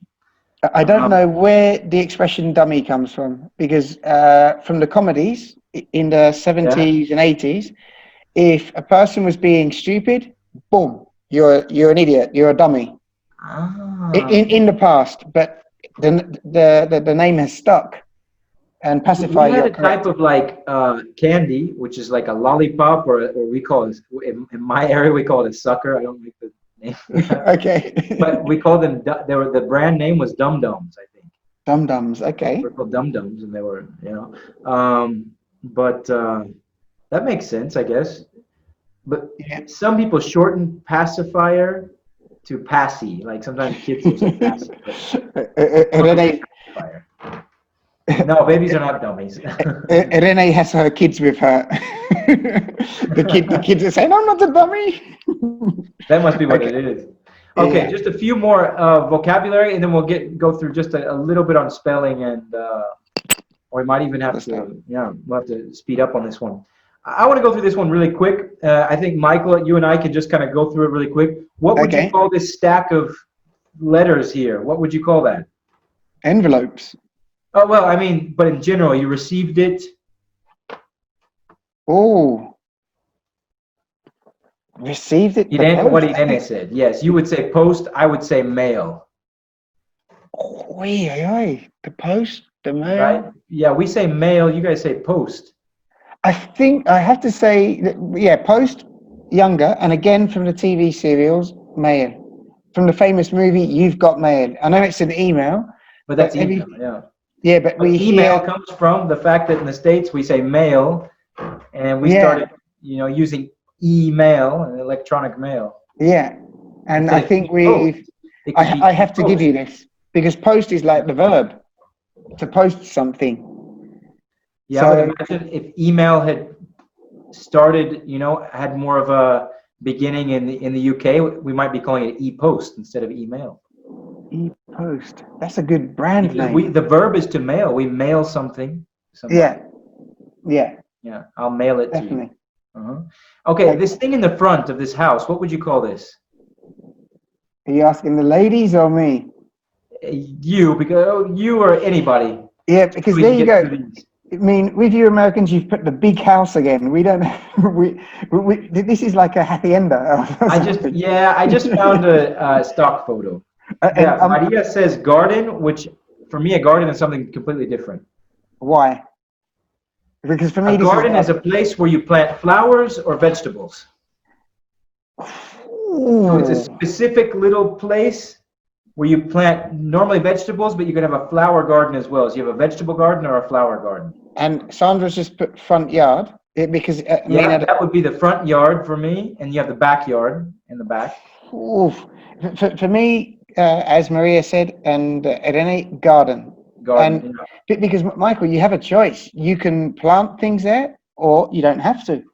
I don't know where the expression dummy comes from, because from the comedies in the 70s and 80s, if a person was being stupid, boom, you're an idiot, you're a dummy. In the past, but the name has stuck. And pacify. We had a type of like candy, which is like a lollipop, or we call it, in my area we call it a sucker. I don't like the name. Okay. But we called them. The brand name was Dum Dums, I think. Dum Dums. Okay. They were called Dum Dums, and they were, but that makes sense, I guess. But some people shorten pacifier to passy. Like sometimes kids will say passy. Pacifier. No, babies are not dummies. Irene has her kids with her. the kids are saying, "I'm not a dummy." That must be what it is. Okay, just a few more vocabulary, and then we'll go through just a little bit on spelling, and or we might even have we'll have to speed up on this one. I want to go through this one really quick. I think Michael, you and I can just kind of go through it really quick. What would you call this stack of letters here? What would you call that? Envelopes. Oh, well, I mean, but in general, you received it. Oh. Received it? What Irene said. Yes, you would say post, I would say mail. Oh, the post, the mail. Right? Yeah, we say mail, you guys say post. I think I have to say, post, younger, and again from the TV serials, mail. From the famous movie, You've Got Mail. I know it's an email. But that's email, yeah. Yeah, but email comes from the fact that in the States we say mail, and we started, using email and electronic mail. Yeah, and I think I have to give you this, because post is like the verb to post something. Yeah, so, but imagine if email had started, had more of a beginning in the UK, we might be calling it e-post instead of email. E-post. That's a good brand name. The verb is to mail. We mail something. Yeah. I'll mail it to you. Okay, this thing in the front of this house, what would you call this? Are you asking the ladies or me? You, because you or anybody. Yeah, because there you go. I mean, with you Americans, you've put the big house again. We don't. This is like a happy ender. I just found a stock photo. Yeah, Maria says garden, which for me a garden is something completely different. Why? Because for me, a garden is a place where you plant flowers or vegetables. So it's a specific little place where you plant normally vegetables, but you can have a flower garden as well. So you have a vegetable garden or a flower garden. And Sandra's just put front yard because that would be the front yard for me, and you have the backyard in the back. For me, as Maria said, and Irene, garden. And because Michael, you have a choice. You can plant things there, or you don't have to.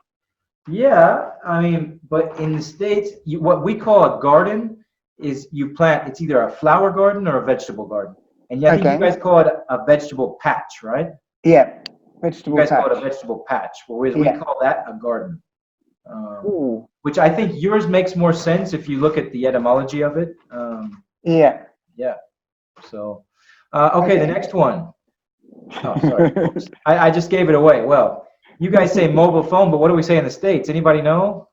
Yeah, I mean, but in the States, what we call a garden is you plant. It's either a flower garden or a vegetable garden. And I think you guys call it a vegetable patch, right? Yeah, vegetable patch. You guys call it a vegetable patch, whereas we call that a garden. Which I think yours makes more sense if you look at the etymology of it. Yeah. So, okay, the next one. Oh, sorry. I just gave it away. Well, you guys say mobile phone, but what do we say in the States? Anybody know?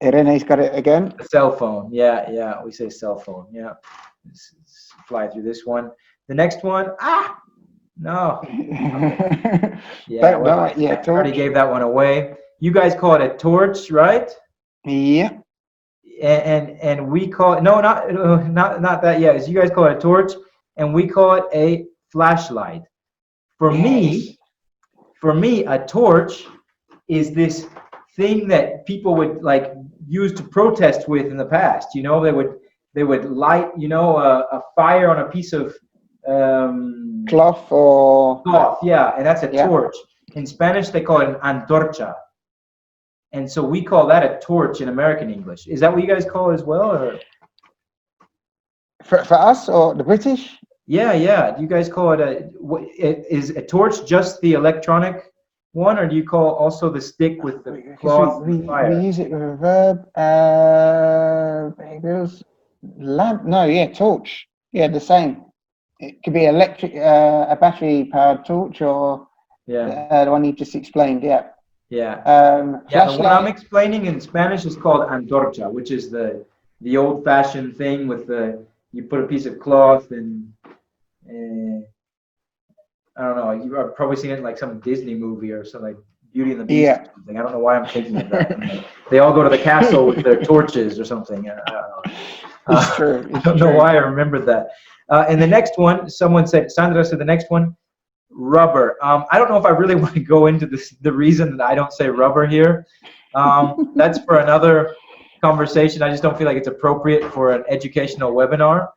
Irene's got it again. A cell phone. Yeah, we say cell phone. Yeah. Let's fly through this one. The next one. No. Okay. Yeah, I already gave that one away. You guys call it a torch, right? Yeah. And we call it not that. Yeah, you guys call it a torch, and we call it a flashlight. For me, a torch is this thing that people would like use to protest with in the past. You know, they would light, a fire on a piece of cloth. Yeah, and that's a torch. In Spanish, they call it an antorcha. And so we call that a torch in American English. Is that what you guys call it as well? Or? For us or the British? Yeah. Do you guys call it is a torch just the electronic one, or do you call also the stick with the cloth and fire? We use it with a verb. Lamp? No, torch. Yeah, the same. It could be electric, a battery-powered torch, or the one you just explained. Yeah. The one I'm explaining in Spanish is called antorcha, which is the old-fashioned thing with you put a piece of cloth and I don't know. You've probably seen it in like some Disney movie or something, like Beauty and the Beast or something. I don't know why I'm thinking of that. They all go to the castle with their torches or something. I don't know. It's true. I don't know why I remembered that. And the next one, Sandra said the next one, rubber. I don't know if I really want to go into the reason that I don't say rubber here. That's for another conversation. I just don't feel like it's appropriate for an educational webinar.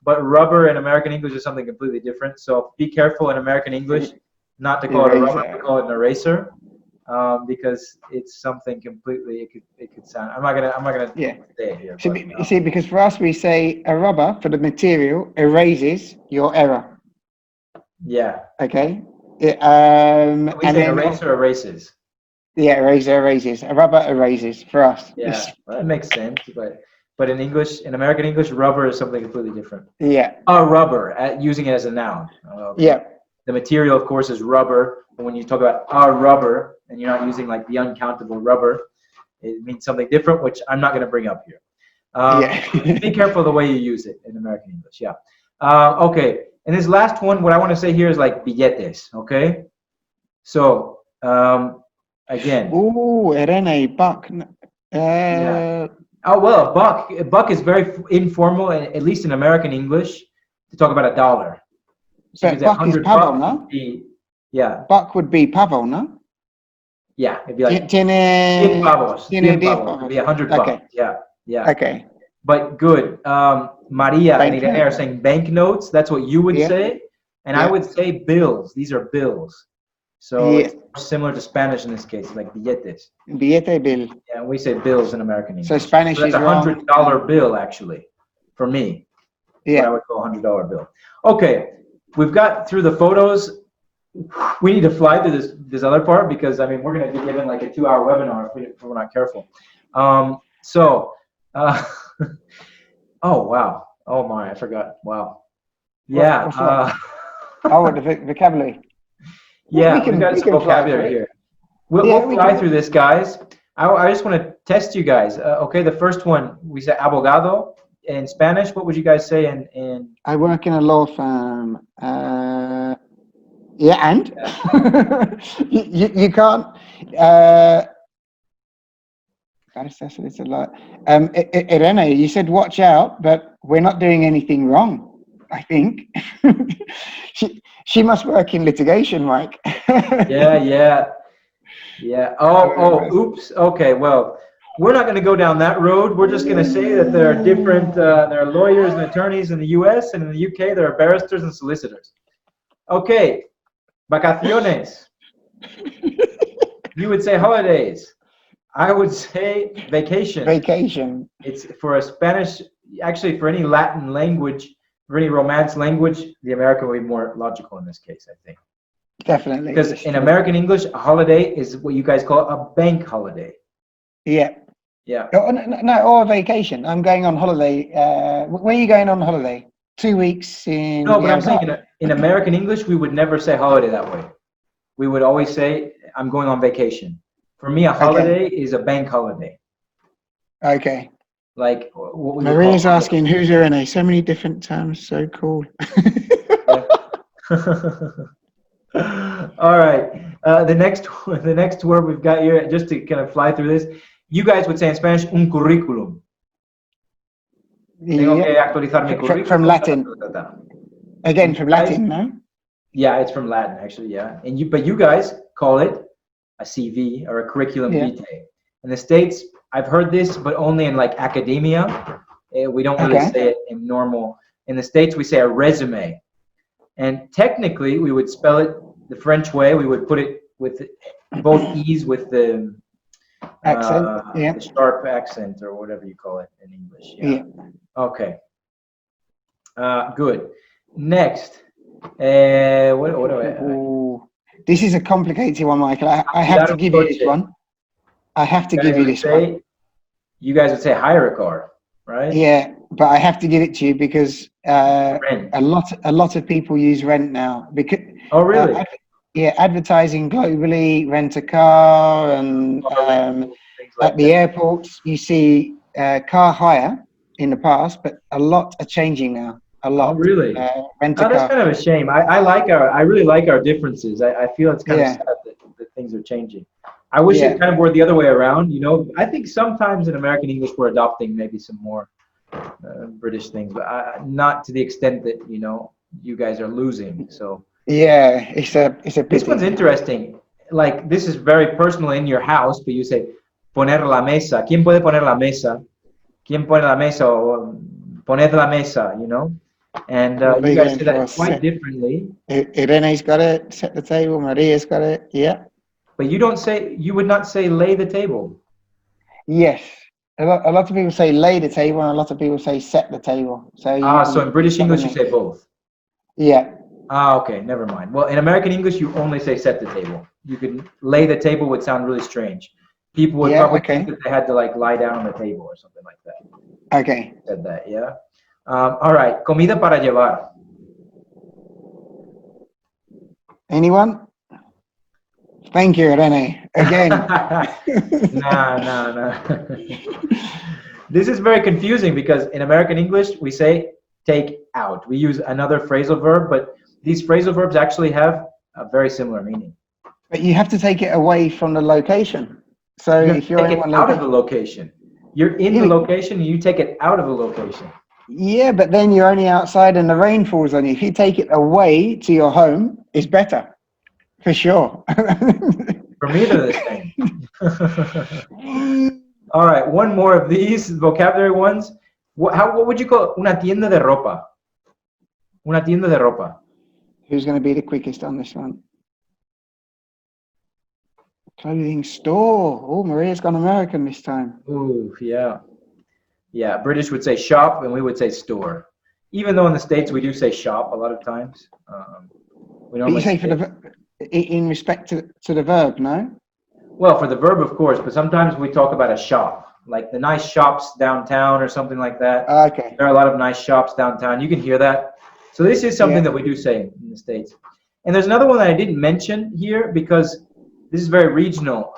But rubber in American English is something completely different. So be careful in American English not to call it a rubber, to call it an eraser, because it's something completely. It could sound. I'm not gonna stay here. You see, because for us we say a rubber for the material erases your error. Yeah. Okay. We say eraser erases. Yeah, eraser erases. A rubber erases for us. Yeah, well, that makes sense, but in English, in American English, rubber is something completely different. Yeah. A rubber, using it as a noun. The material, of course, is rubber. But when you talk about a rubber, and you're not using like the uncountable rubber, it means something different, which I'm not going to bring up here. Be careful the way you use it in American English. Yeah. Okay. And this last one, what I want to say here is like billetes. Okay. So again. Ooh, Irene, buck. Oh, well, a buck is very informal, at least in American English, to talk about a dollar. So but buck is pavo, no? Buck would be pavo, no? Yeah, it'd be like Tiene pavos. It'd be 100 bucks. Yeah. Okay. But good. Maria and Irene are saying banknotes. That's what you would say. And I would say bills. These are bills. So it's similar to Spanish in this case, like billetes. Billete, bill. Yeah, we say bills in American English. So Spanish is that's a $100 bill, actually, for me. Yeah. What I would call a $100 bill. Okay, we've got through the photos. We need to fly through this other part because, I mean, we're going to be given like a 2-hour webinar if we're not careful. Oh, wow. Oh, my, I forgot. Wow. Yeah. The vocabulary. Yeah, we we've got we some can fly vocabulary through it. here. We'll, Yeah, we'll we fly can. through this, guys. I just want to test you guys. Okay, the first one, we say abogado. In Spanish, what would you guys say in I work in a law firm. Yeah, and you can't. It's a lot. Irene, you said watch out, but we're not doing anything wrong, I think. she must work in litigation, Mike. Yeah. Oh, oops. Okay, well, we're not going to go down that road. We're just going to say that there are different, there are lawyers and attorneys in the US, and in the UK, there are barristers and solicitors. Okay, vacaciones. You would say holidays. I would say vacation. Vacation. It's for a Spanish, actually for any Latin language, for any Romance language, the American would be more logical in this case, I think. Definitely. Because in American English, a holiday is what you guys call a bank holiday. Yeah. Yeah. Oh, no, or a vacation. I'm going on holiday. Where are you going on holiday? 2 weeks in. No, but I'm saying in American English, we would never say holiday that way. We would always say, I'm going on vacation. For me, a holiday is a bank holiday. Okay. Like what we Maria's asking, who's Irene? So many different terms. So cool. All right. The next word we've got here, just to kind of fly through this, you guys would say in Spanish, un currículum. Tengo que actualizar mi currículum. From Latin. Again, from Latin, no? Yeah, it's from Latin, actually, yeah. But you guys call it a CV or a curriculum vitae. In the States, I've heard this, but only in like academia. We don't really say it in normal. In the States, we say a resume. And technically, we would spell it the French way. We would put it with both E's with the accent, the sharp accent or whatever you call it in English. Yeah. Okay. Good. Next. What do I? This is a complicated one, Michael. I have to give you this one. I have to give you this one. You guys would say hire a car, right? Yeah, but I have to give it to you because a lot of people use rent now. Because oh, really? Advertising globally, rent a car, and at the airports you see car hire in the past, but a lot are changing now. A lot. Oh, really? Rent a car. That's kind of a shame. I really like our differences. I feel it's kind of sad that things are changing. I wish it kind of were the other way around. You know, I think sometimes in American English we're adopting maybe some more British things, but not to the extent that you guys are losing. So yeah, it's a pity. This one's interesting. Like this is very personal in your house, but you say poner la mesa. ¿Quién puede poner la mesa? ¿Quién pone la mesa? O poned la mesa. You know. And you guys say that quite differently. Irene's got it. Set the table. Maria's got it. Yeah. But you would not say lay the table. Yes. A lot of people say lay the table, and a lot of people say set the table. So so in British English you say both. Yeah. Okay, never mind. Well, in American English you only say set the table. You could lay the table would sound really strange. People would probably think that they had to like lie down on the table or something like that. Okay. Said that, yeah. All right, comida para llevar. Anyone? Thank you, Rene. Again. No. This is very confusing because in American English we say take out. We use another phrasal verb, but these phrasal verbs actually have a very similar meaning. But you have to take it away from the location. So if you're in one out of the location, you're in the location and you take it out of the location. Yeah, but then you're only outside and the rain falls on you. If you take it away to your home, it's better. For sure. For me, they're the same. All right, one more of these vocabulary ones. What would you call una tienda de ropa? Una tienda de ropa. Who's going to be the quickest on this one? Clothing store. Oh, Maria's gone American this time. Ooh, yeah. Yeah, British would say shop and we would say store. Even though in the States we do say shop a lot of times. We don't. You say in respect to the verb, no? Well, for the verb, of course, but sometimes we talk about a shop, like the nice shops downtown or something like that. Okay. There are a lot of nice shops downtown. You can hear that. So this is something that we do say in the States. And there's another one that I didn't mention here because this is very regional.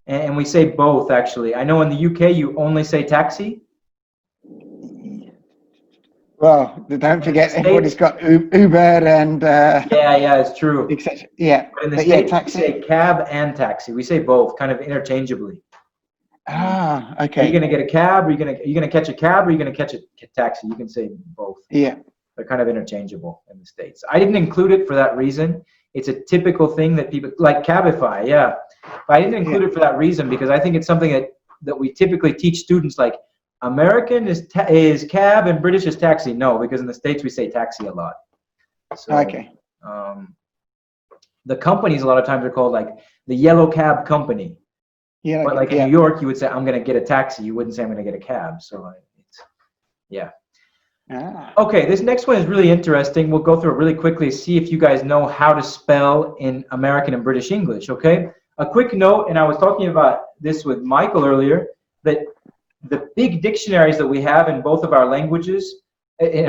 And we say both, actually. I know in the UK, you only say taxi. Well, don't forget everybody's got Uber and yeah, it's true. etc. Yeah, But in the but States, taxi. we say cab and taxi. We say both, kind of interchangeably. Ah, Are okay. you going to get a cab? Are you going to catch a cab? Or are you going to catch a taxi? You can say both. Yeah. They're kind of interchangeable in the States. I didn't include it for that reason. It's a typical thing that people like Cabify. Yeah, but I didn't include it for that reason because I think it's something that we typically teach students. Like American is cab and British is taxi. No, because in the States we say taxi a lot. So, Okay. The companies a lot of times are called like the yellow cab company. Yeah. But like in New York, you would say, I'm going to get a taxi. You wouldn't say, I'm going to get a cab. So, yeah. Ah. Okay, this next one is really interesting. We'll go through it really quickly, see if you guys know how to spell in American and British English, okay? A quick note, and I was talking about this with Michael earlier, that the big dictionaries that we have in both of our languages, in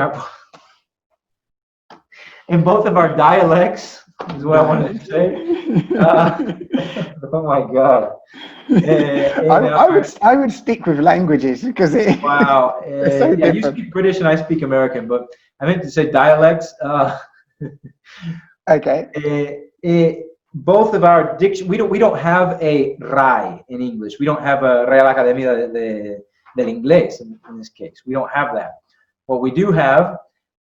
both of our dialects, is what I wanted to say. Oh my God. I would stick with languages because wow. so yeah, you different. speak British and I speak American, but I meant to say dialects. Okay. Both of our we don't have a RAI in English. We don't have a Real Academia del Inglés in this case. We don't have that. What we do have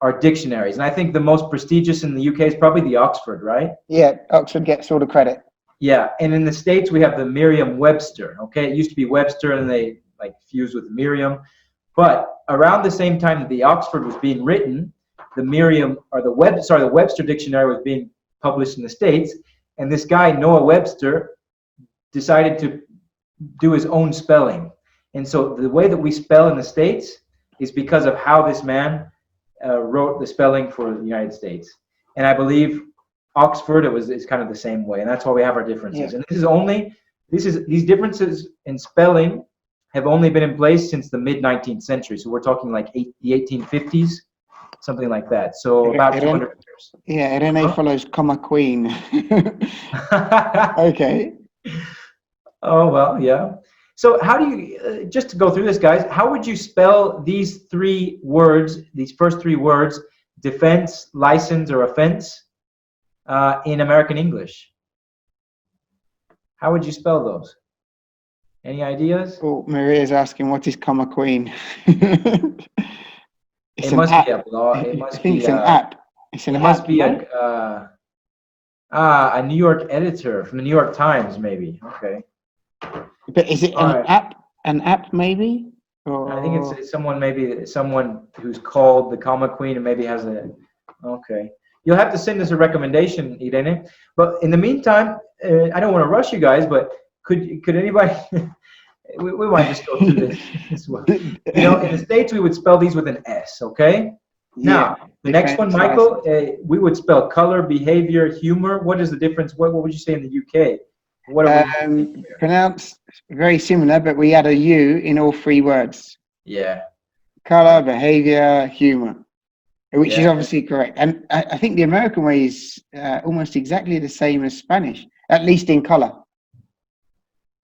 are dictionaries, and I think the most prestigious in the UK is probably the Oxford, right? Yeah, Oxford gets all the credit. Yeah, and in the States we have the Merriam-Webster. Okay, it used to be Webster, and they like fused with Merriam. But around the same time that the Oxford was being written, the Webster dictionary was being published in the States, and this guy Noah Webster decided to do his own spelling. And so the way that we spell in the States is because of how this man wrote the spelling for the United States. And I believe Oxford is kind of the same way, and that's why we have our differences. Yeah. And these differences in spelling have only been in place since the mid-19th century. So we're talking like the 1850s, something like that. So about 200 years. Yeah, Irene follows comma queen. Okay. Oh, well, yeah. So how do you, just to go through this, guys, how would you spell these three words, these first three words, defense, license, or offense, in American English? How would you spell those? Any ideas? Oh, Maria's asking, what is comma queen? It must be a blog. It must be it's an app. It's an it app. must be a New York editor from the New York Times, maybe. Okay. But is it an app? An app, maybe? Or... I think it's someone who's called the comma queen and maybe has a. Okay. You'll have to send us a recommendation, Irene. But in the meantime, I don't want to rush you guys, but could anybody? we might just go through this as well. You know, in the States, we would spell these with an S. Okay. Now, the next one, Michael, we would spell color, behavior, humor. What is the difference? What would you say in the UK? What are we pronounced very similar, but we add a U in all three words. Yeah. Color, behavior, humor, which is obviously correct. And I think the American way is almost exactly the same as Spanish, at least in color.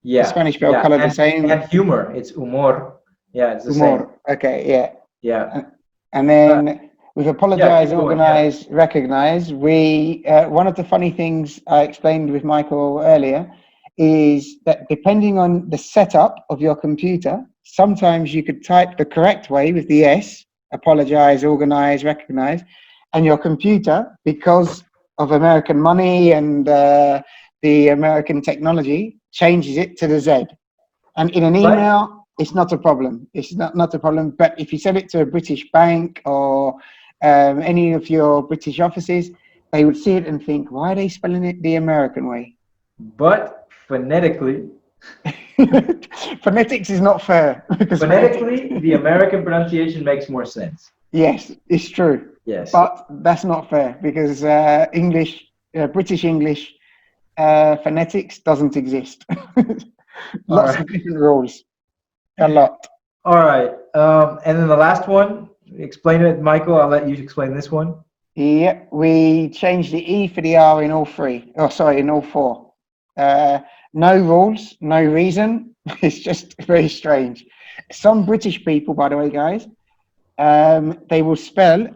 Yeah. The Spanish spell color the same. And humor, it's humor. Yeah, it's the humor. same. Okay, yeah. Yeah. And then with apologize, organize, yeah. recognize, we one of the funny things I explained with Michael earlier is that depending on the setup of your computer, sometimes you could type the correct way with the S, apologize, organize, recognize, and your computer, because of American money and the American technology, changes it to the Z. And in an email, it's not a problem. It's not a problem. But if you send it to a British bank or any of your British offices, they would see it and think, why are they spelling it the American way? But phonetically, phonetics is not fair. Phonetically, the American pronunciation makes more sense. Yes, it's true. Yes. But that's not fair because British English phonetics doesn't exist. Lots of different rules. A lot. All right. And then the last one, explain it, Michael. I'll let you explain this one. Yeah, we changed the E for the R in all three. Oh, sorry, in all four. No rules, no reason. It's just very strange. Some British people, by the way, guys, they will spell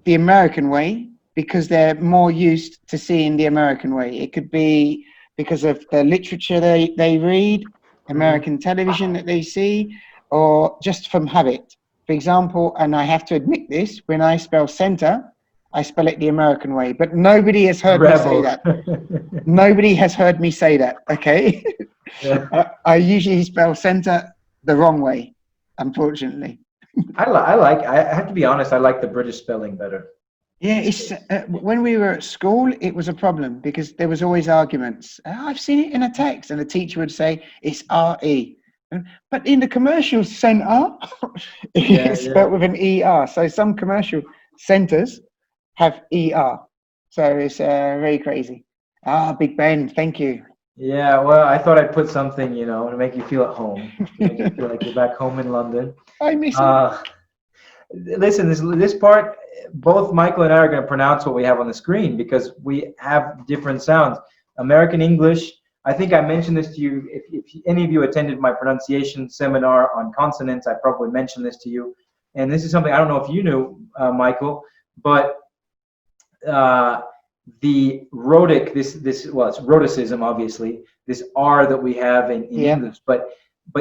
the American way because they're more used to seeing the American way. It could be because of the literature they read, American television that they see, or just from habit. For example, and I have to admit this, when I spell center, I spell it the American way, but nobody has heard me say that. Nobody has heard me say that, okay? Yeah. I usually spell center the wrong way, unfortunately. I have to be honest, I like the British spelling better. Yeah, it's when we were at school, it was a problem because there was always arguments. I've seen it in a text, and the teacher would say it's R-E. But in the commercial center, it's spelled with an E-R. So some commercial centers have E-R. So it's very crazy. Big Ben, thank you. Yeah, well, I thought I'd put something, you know, to make you feel at home, make you feel like you're back home in London. I miss it. Listen, this part, both Michael and I are going to pronounce what we have on the screen because we have different sounds. American English, I think I mentioned this to you. If any of you attended my pronunciation seminar on consonants, I probably mentioned this to you. And this is something I don't know if you knew, Michael, but the rhotic, well, it's rhoticism, obviously, this R that we have in English, but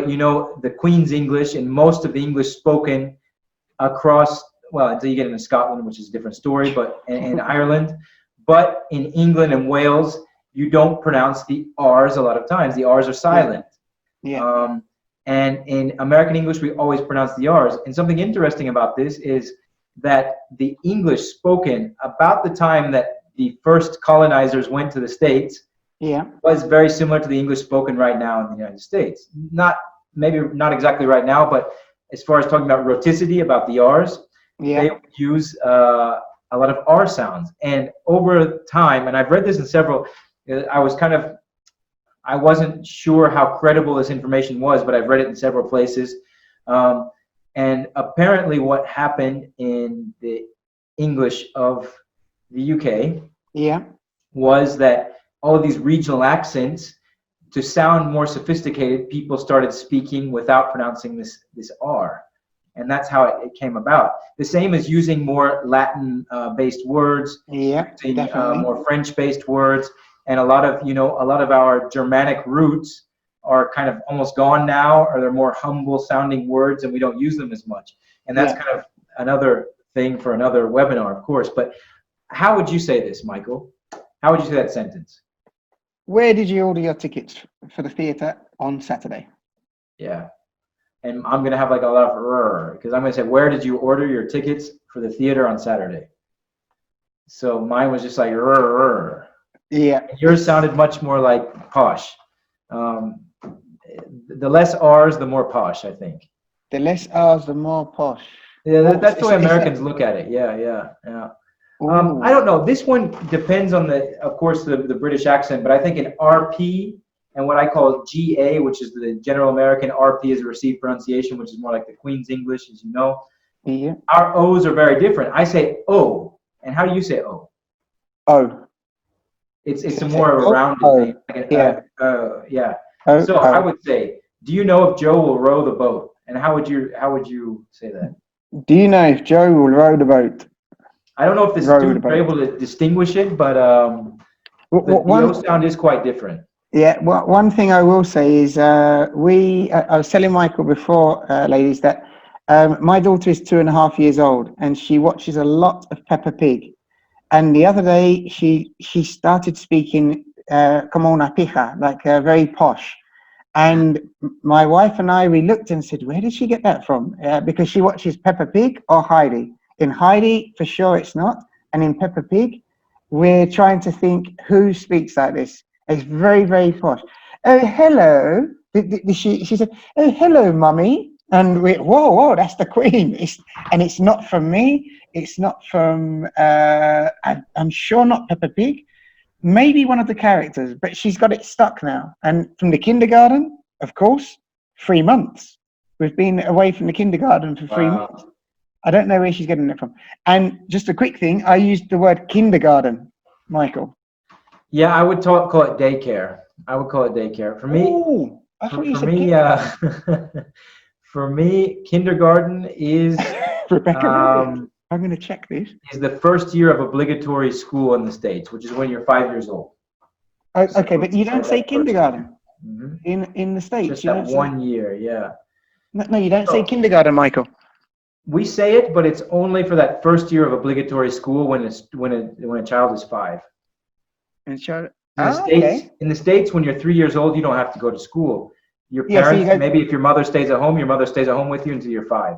you know, the Queen's English and most of the English spoken across, well, until you get into Scotland, which is a different story, but in Ireland, but in England and Wales, you don't pronounce the R's a lot of times. The R's are silent. And in American English, we always pronounce the R's. And something interesting about this is that the English spoken about the time that the first colonizers went to the States was very similar to the English spoken right now in the United States. Maybe not exactly right now, but as far as talking about rhoticity, about the R's, they use a lot of R sounds. And over time, and I've read this in several, I wasn't sure how credible this information was, but I've read it in several places. And apparently what happened in the English of the UK was that all of these regional accents, to sound more sophisticated, people started speaking without pronouncing this R. And that's how it came about. The same as using more Latin based words, more French based words, and a lot of our Germanic roots are kind of almost gone now, or they're more humble sounding words and we don't use them as much. And that's kind of another thing for another webinar, of course. But how would you say this, Michael? How would you say that sentence? Where did you order your tickets for the theatre on Saturday? Yeah. And I'm going to have like a lot of because I'm going to say, where did you order your tickets for the theater on Saturday? So mine was just like Yeah. And yours sounded much more like posh. The less R's, the more posh, I think. The less R's, the more posh. Yeah, that's the way Americans look at it. Yeah. I don't know. This one depends on of course, the British accent, but I think in RP and what I call GA, which is the General American, RP is a received pronunciation, which is more like the Queen's English, as you know. Yeah. Our O's are very different. I say O, and how do you say O? O. It's a more of a rounded thing. Yeah. So I would say, do you know if Joe will row the boat? And how would you say that? Do you know if Joe will row the boat? I don't know if the students are able to distinguish it, but the O sound is quite different. Yeah, well, one thing I will say is I was telling Michael before, ladies, that my daughter is 2.5 years old and she watches a lot of Peppa Pig. And the other day she started speaking como una pija, like very posh. And my wife and I, we looked and said, where did she get that from? Because she watches Peppa Pig or Heidi. In Heidi, for sure it's not. And in Peppa Pig, we're trying to think who speaks like this. It's very, very posh. Oh, hello. She said, oh, hello, mummy. And we, whoa, that's the Queen. It's not from me. It's not from, I'm sure not Peppa Pig. Maybe one of the characters, but she's got it stuck now. And from the kindergarten, of course, 3 months. We've been away from the kindergarten for 3 months. I don't know where she's getting it from. And just a quick thing, I used the word kindergarten, Michael. Yeah, I would call it daycare. I would call it daycare. For me, Ooh, I thought you for said me, kindergarten. for me, kindergarten is Rebecca, I'm going to check this. is the first year of obligatory school in the States, which is when you're 5 years old. Oh, okay, but you don't say kindergarten Mm-hmm. in the States. Just you that don't one year, yeah. No, you don't say kindergarten, Michael. We say it, but it's only for that first year of obligatory school when a child is 5. In In the States, okay. in the States, when you're 3 years old, you don't have to go to school. Your Yeah, so parents, you go- maybe if your mother stays at home, your mother stays at home with you until you're 5.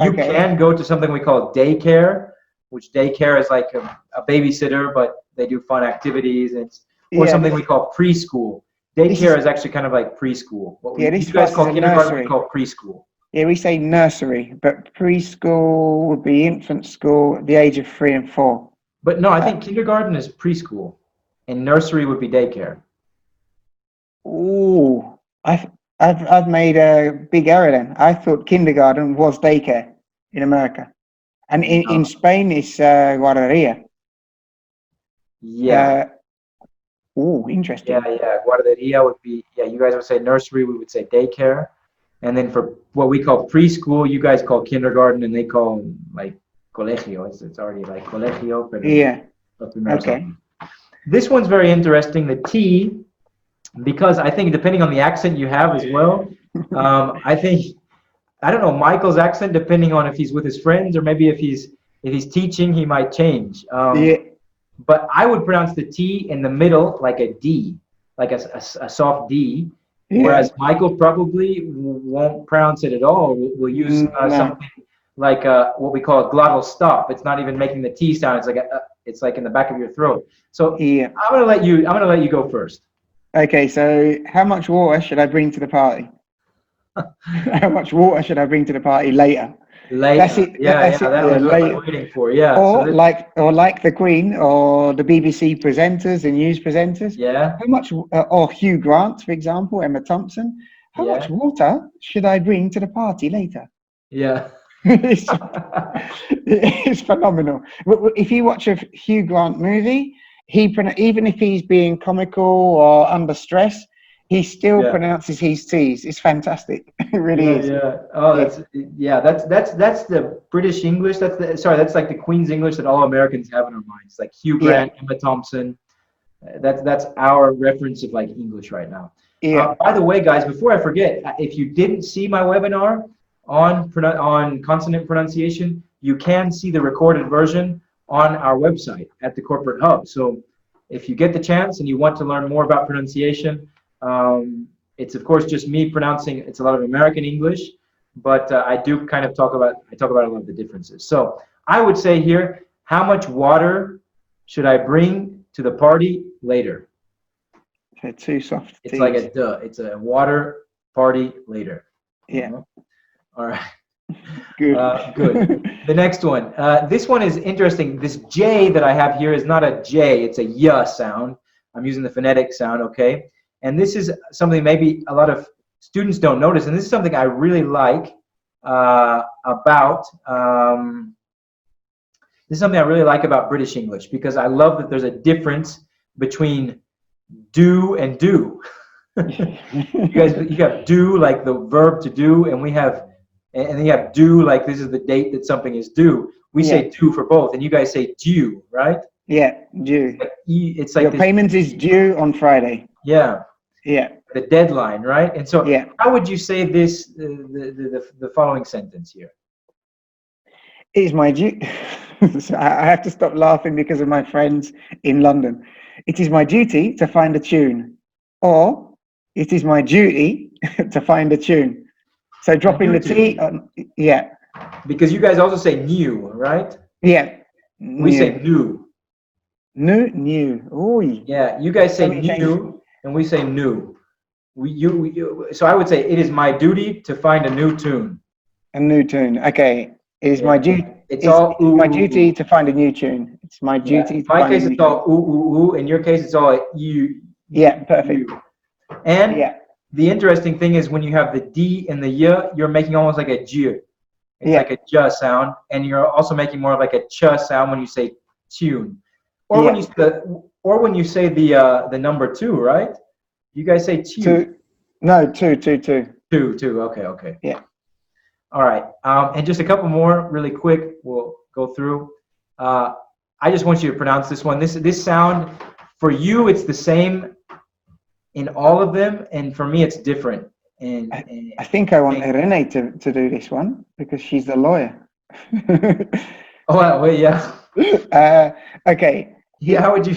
You Okay. can go to something we call daycare, which daycare is like a babysitter, but they do fun activities, or Yeah, something this- we call preschool. Daycare is actually kind of like preschool. What Yeah, this you guys class call is a kindergarten, we nursery. call preschool. Yeah, we say nursery, but preschool would be infant school at the age of 3 and 4. But no, I think kindergarten is preschool, and nursery would be daycare. Ooh, I've made a big error then. I thought kindergarten was daycare in America, and in Spain it's guardería. Yeah. Interesting. Yeah. Guardería would be, you guys would say nursery, we would say daycare. And then for what we call preschool, you guys call kindergarten, and they call like colegio. It's already like colegio. But Yeah. Okay. This one's very interesting, the T, because I think depending on the accent you have as well, I don't know, Michael's accent, depending on if he's with his friends or maybe if he's teaching, he might change. Yeah. But I would pronounce the T in the middle like a D, like a soft D, whereas Michael probably won't pronounce it at all. We'll use something like what we call a glottal stop. It's not even making the T sound. It's like in the back of your throat. So I'm gonna let you go first. Okay, so how much water should I bring to the party? How much water should I bring to the party later? Later. That's it. That was what I'm waiting for. Yeah. Or like the Queen or the BBC presenters, the news presenters. Yeah. How much, or Hugh Grant, for example, Emma Thompson. How much water should I bring to the party later? Yeah. It's phenomenal. If you watch a Hugh Grant movie, even if he's being comical or under stress, he still pronounces his T's. It's fantastic. It really is. Yeah. Oh, that's the British English. That's like the Queen's English that all Americans have in our minds. Like Hugh Grant, Emma Thompson. That's our reference of like English right now. Yeah. By the way, guys, before I forget, if you didn't see my webinar on consonant pronunciation, you can see the recorded version on our website at the Corporate Hub. So if you get the chance and you want to learn more about pronunciation, it's of course just me pronouncing. It's a lot of American English, but I do kind of talk about a lot of the differences. So I would say here, how much water should I bring to the party later? Okay, too soft. It's like a duh. It's a water party later. Yeah. All right. Good. Good. The next one. This one is interesting. This J that I have here is not a J. It's a Y sound. I'm using the phonetic sound, okay? And this is something maybe a lot of students don't notice, and this is something I really like about British English, because I love that there's a difference between do and do. you have do like the verb to do, and you have do like this is the date that something is due. We say do for both, and you guys say due, right? Yeah, due. It's like your payment is due on Friday. Yeah. Yeah. The deadline, right? And so how would you say this, the following sentence here? It is my duty. I have to stop laughing because of my friends in London. It is my duty to find a tune. Or, it is my duty to find a tune. So dropping the T, Because you guys also say new, right? Yeah. We say new. New. Oh. Yeah, you guys say new, and we say new. So I would say it is my duty to find a new tune. A new tune. Okay. It is my duty. It's my duty to find a new tune. It's my duty. In my case, it's all ooh. In your case, it's all you. Yeah, perfect. You. And the interesting thing is when you have the D and the Y, you're making almost like a J. It's like a j sound, and you're also making more of like a ch sound when you say tune, or when you say the number 2, right? You guys say tune. Two. No, two. Two. Okay. Yeah. All right. And just a couple more really quick. We'll go through. I just want you to pronounce this one. This sound, for you, it's the same in all of them, and for me, it's different. And I think I want Irene to do this one because she's the lawyer. Oh, wait, yeah. Okay. Yeah, how would you?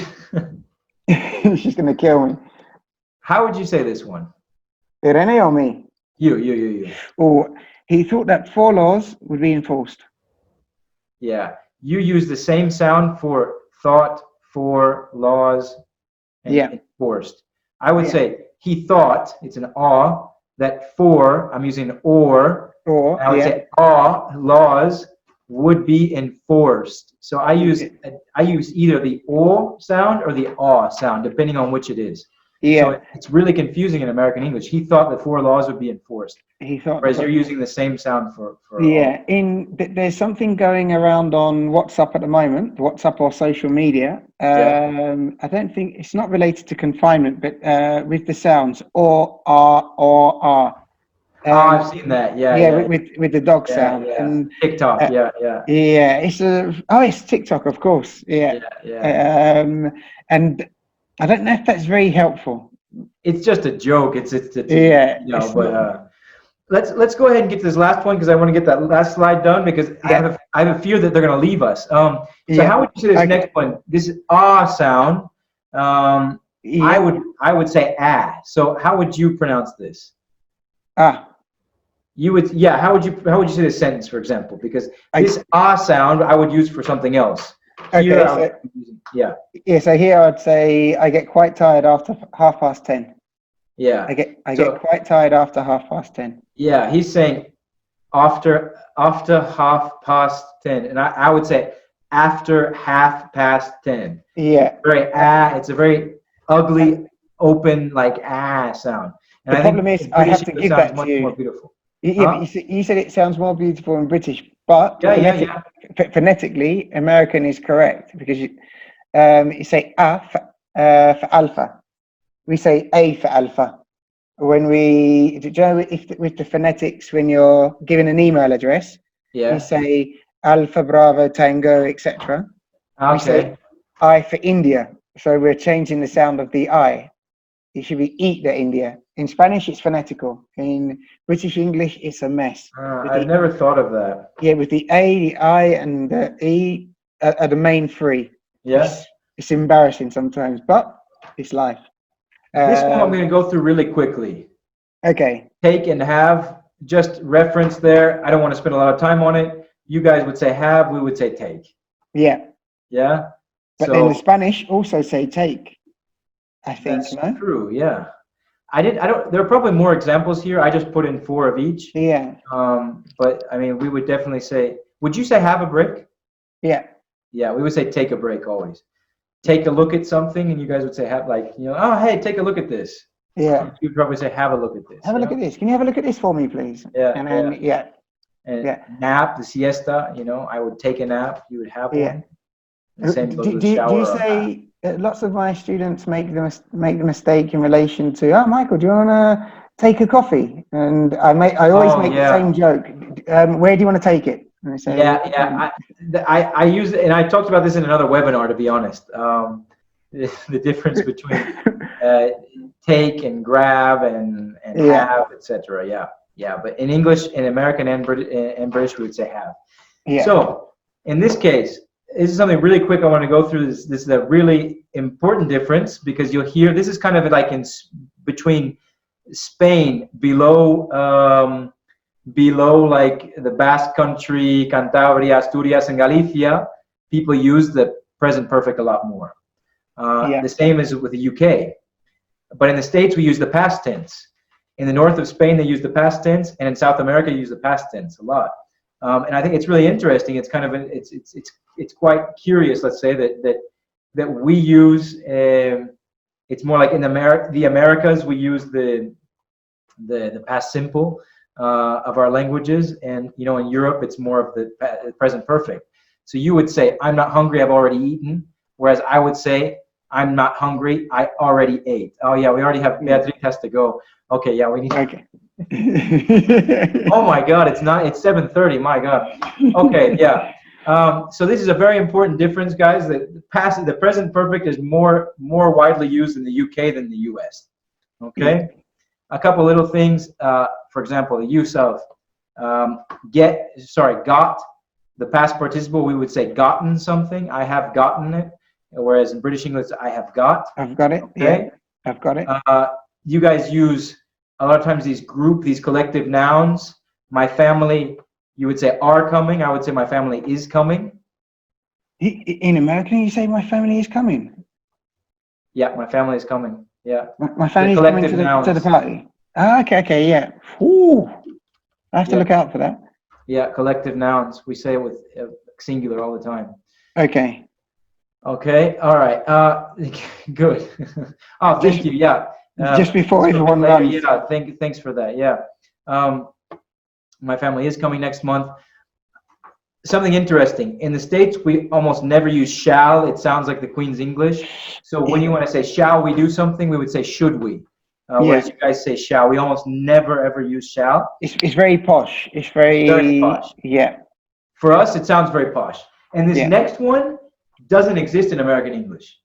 She's gonna kill me. How would you say this one? Irene or me? You. Oh, he thought that 4 laws would be enforced. Yeah, you use the same sound for thought, for laws, and enforced. I would say he thought, it's an aw, that for, I'm using or I would say laws would be enforced. So I use either the o sound or the aw sound, depending on which it is. Yeah. So it's really confusing in American English. He thought that 4 laws would be enforced. He thought, whereas you're using the same sound for yeah. There's something going around on WhatsApp at the moment, WhatsApp or social media. I don't think it's not related to confinement, but with the sounds or are. I've seen that. Yeah. With the dog sound and TikTok. Yeah. It's TikTok, of course. Yeah. And I don't know if that's very helpful. It's just a joke. But let's go ahead and get to this last point because I want to get that last slide done because I have a fear that they're going to leave us. So how would you say this next one? This ah sound. I would say ah. So how would you pronounce this? Ah. You would How would you say this sentence, for example? Because this ah sound I would use for something else. Here, so here I'd say I get quite tired after 10:30. Yeah. I get quite tired after 10:30. Yeah, he's saying after 10:30, and I would say after 10:30. Yeah. It's a very ugly, open sound. And the problem is I have to give that to you. More beautiful. But you said it sounds more beautiful in British, but phonetically, American is correct because you say A for alpha. We say A for alpha. When with the phonetics, when you're given an email address, you say Alpha, Bravo, Tango, etc. Okay. We say I for India. So we're changing the sound of the I. It should be eat the India. In Spanish, it's phonetical. In British English, it's a mess. I've never thought of that. Yeah, with the A, the I, and the E are the main 3. Yes. It's embarrassing sometimes, but it's life. This one I'm going to go through really quickly. Okay. Take and have, just reference there. I don't want to spend a lot of time on it. You guys would say have, we would say take. Yeah. Yeah? But then the Spanish also say take. I think, that's true, yeah. There are probably more examples here. I just put in 4 of each. Yeah. But I mean, we would definitely say, would you say have a break? Yeah. Yeah, we would say take a break always. Take a look at something, and you guys would say have oh, hey, take a look at this. Yeah. You'd probably say have a look at this. Have a look at this. Can you have a look at this for me, please? Yeah. And then, And nap, the siesta, I would take a nap, you would have one. Do you say, lots of my students make the mistake in relation to, oh, Michael, do you want to take a coffee? And I always make the same joke. Where do you want to take it? And I say, I use it, and I talked about this in another webinar, to be honest. The difference between take and grab and have, etc. Yeah. But in English, in American and British, we would say have. Yeah. So in this case, this is something really quick I want to go through. This is a really important difference because you'll hear this is kind of like in between Spain, below like the Basque Country, Cantabria, Asturias, and Galicia. People use the present perfect a lot more. The same as with the UK. But in the States, we use the past tense. In the north of Spain, they use the past tense, and in South America, you use the past tense a lot. And I think it's really interesting. It's kind of it's quite curious. Let's say that we use. It's more like in the Americas we use the past simple, of our languages, and you know, in Europe, it's more of the present perfect. So you would say, "I'm not hungry. I've already eaten," whereas I would say, "I'm not hungry. I already ate." Oh yeah, we already have Beatriz has to go. Okay, yeah, we need. Okay. Oh my God, it's 7:30. My God. Okay, yeah. So this is a very important difference, guys. The present perfect is more widely used in the UK than the US. Okay. A couple little things. For example, the use of got. The past participle, we would say gotten something. I have gotten it. Whereas in British English, I have got. I've got it. Okay. Yeah, I've got it. You guys use a lot of times these collective nouns. My family, you would say are coming. I would say my family is coming. In American, you say my family is coming. Yeah, my family is coming. Yeah. My family's coming to the party. Ah, okay, yeah. Ooh, I have to look out for that. Yeah, collective nouns. We say it with singular all the time. Okay. Okay. All right. Good. Oh, thank you. Yeah. Just before everyone runs. Yeah. Thanks for that. Yeah. My family is coming next month. Something interesting. In the States, we almost never use shall. It sounds like the Queen's English. So when you want to say shall we do something, we would say should we. Whereas you guys say shall. We almost never ever use shall. It's very posh. It's very posh. Yeah. For us, it sounds very posh. And this next one doesn't exist in American English.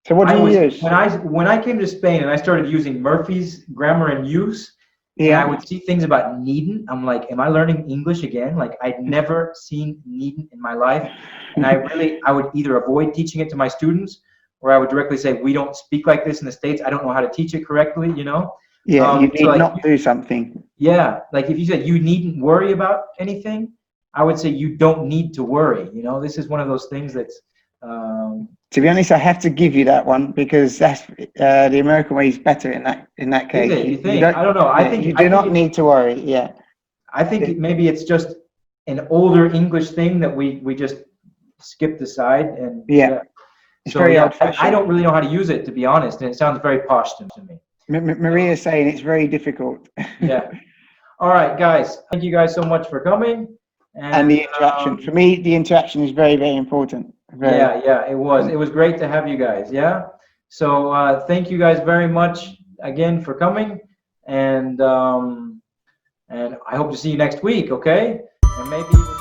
So what do you use? When I came to Spain and I started using Murphy's Grammar and Use, and I would see things about needn't. I'm like, am I learning English again? Like, I'd never seen needn't in my life. And I would either avoid teaching it to my students, or I would directly say, we don't speak like this in the States. I don't know how to teach it correctly, you know? Yeah, you need not do something. Yeah, like if you said you needn't worry about anything, I would say you don't need to worry. You know, this is one of those things that's... to be honest, I have to give you that one because that's the American way is better in that case. Is it? You think? I don't know. I think you do not need to worry. Yeah. I think maybe it's just an older English thing that we just skipped aside, and it's very old-fashioned. I don't really know how to use it, to be honest, and it sounds very posh to me. Maria's saying it's very difficult. Yeah. All right, guys. Thank you guys so much for coming. And the interaction. For me, the interaction is very, very important. Yeah, it was. It was great to have you guys. Yeah. So thank you guys very much again for coming, and I hope to see you next week. Okay, and maybe.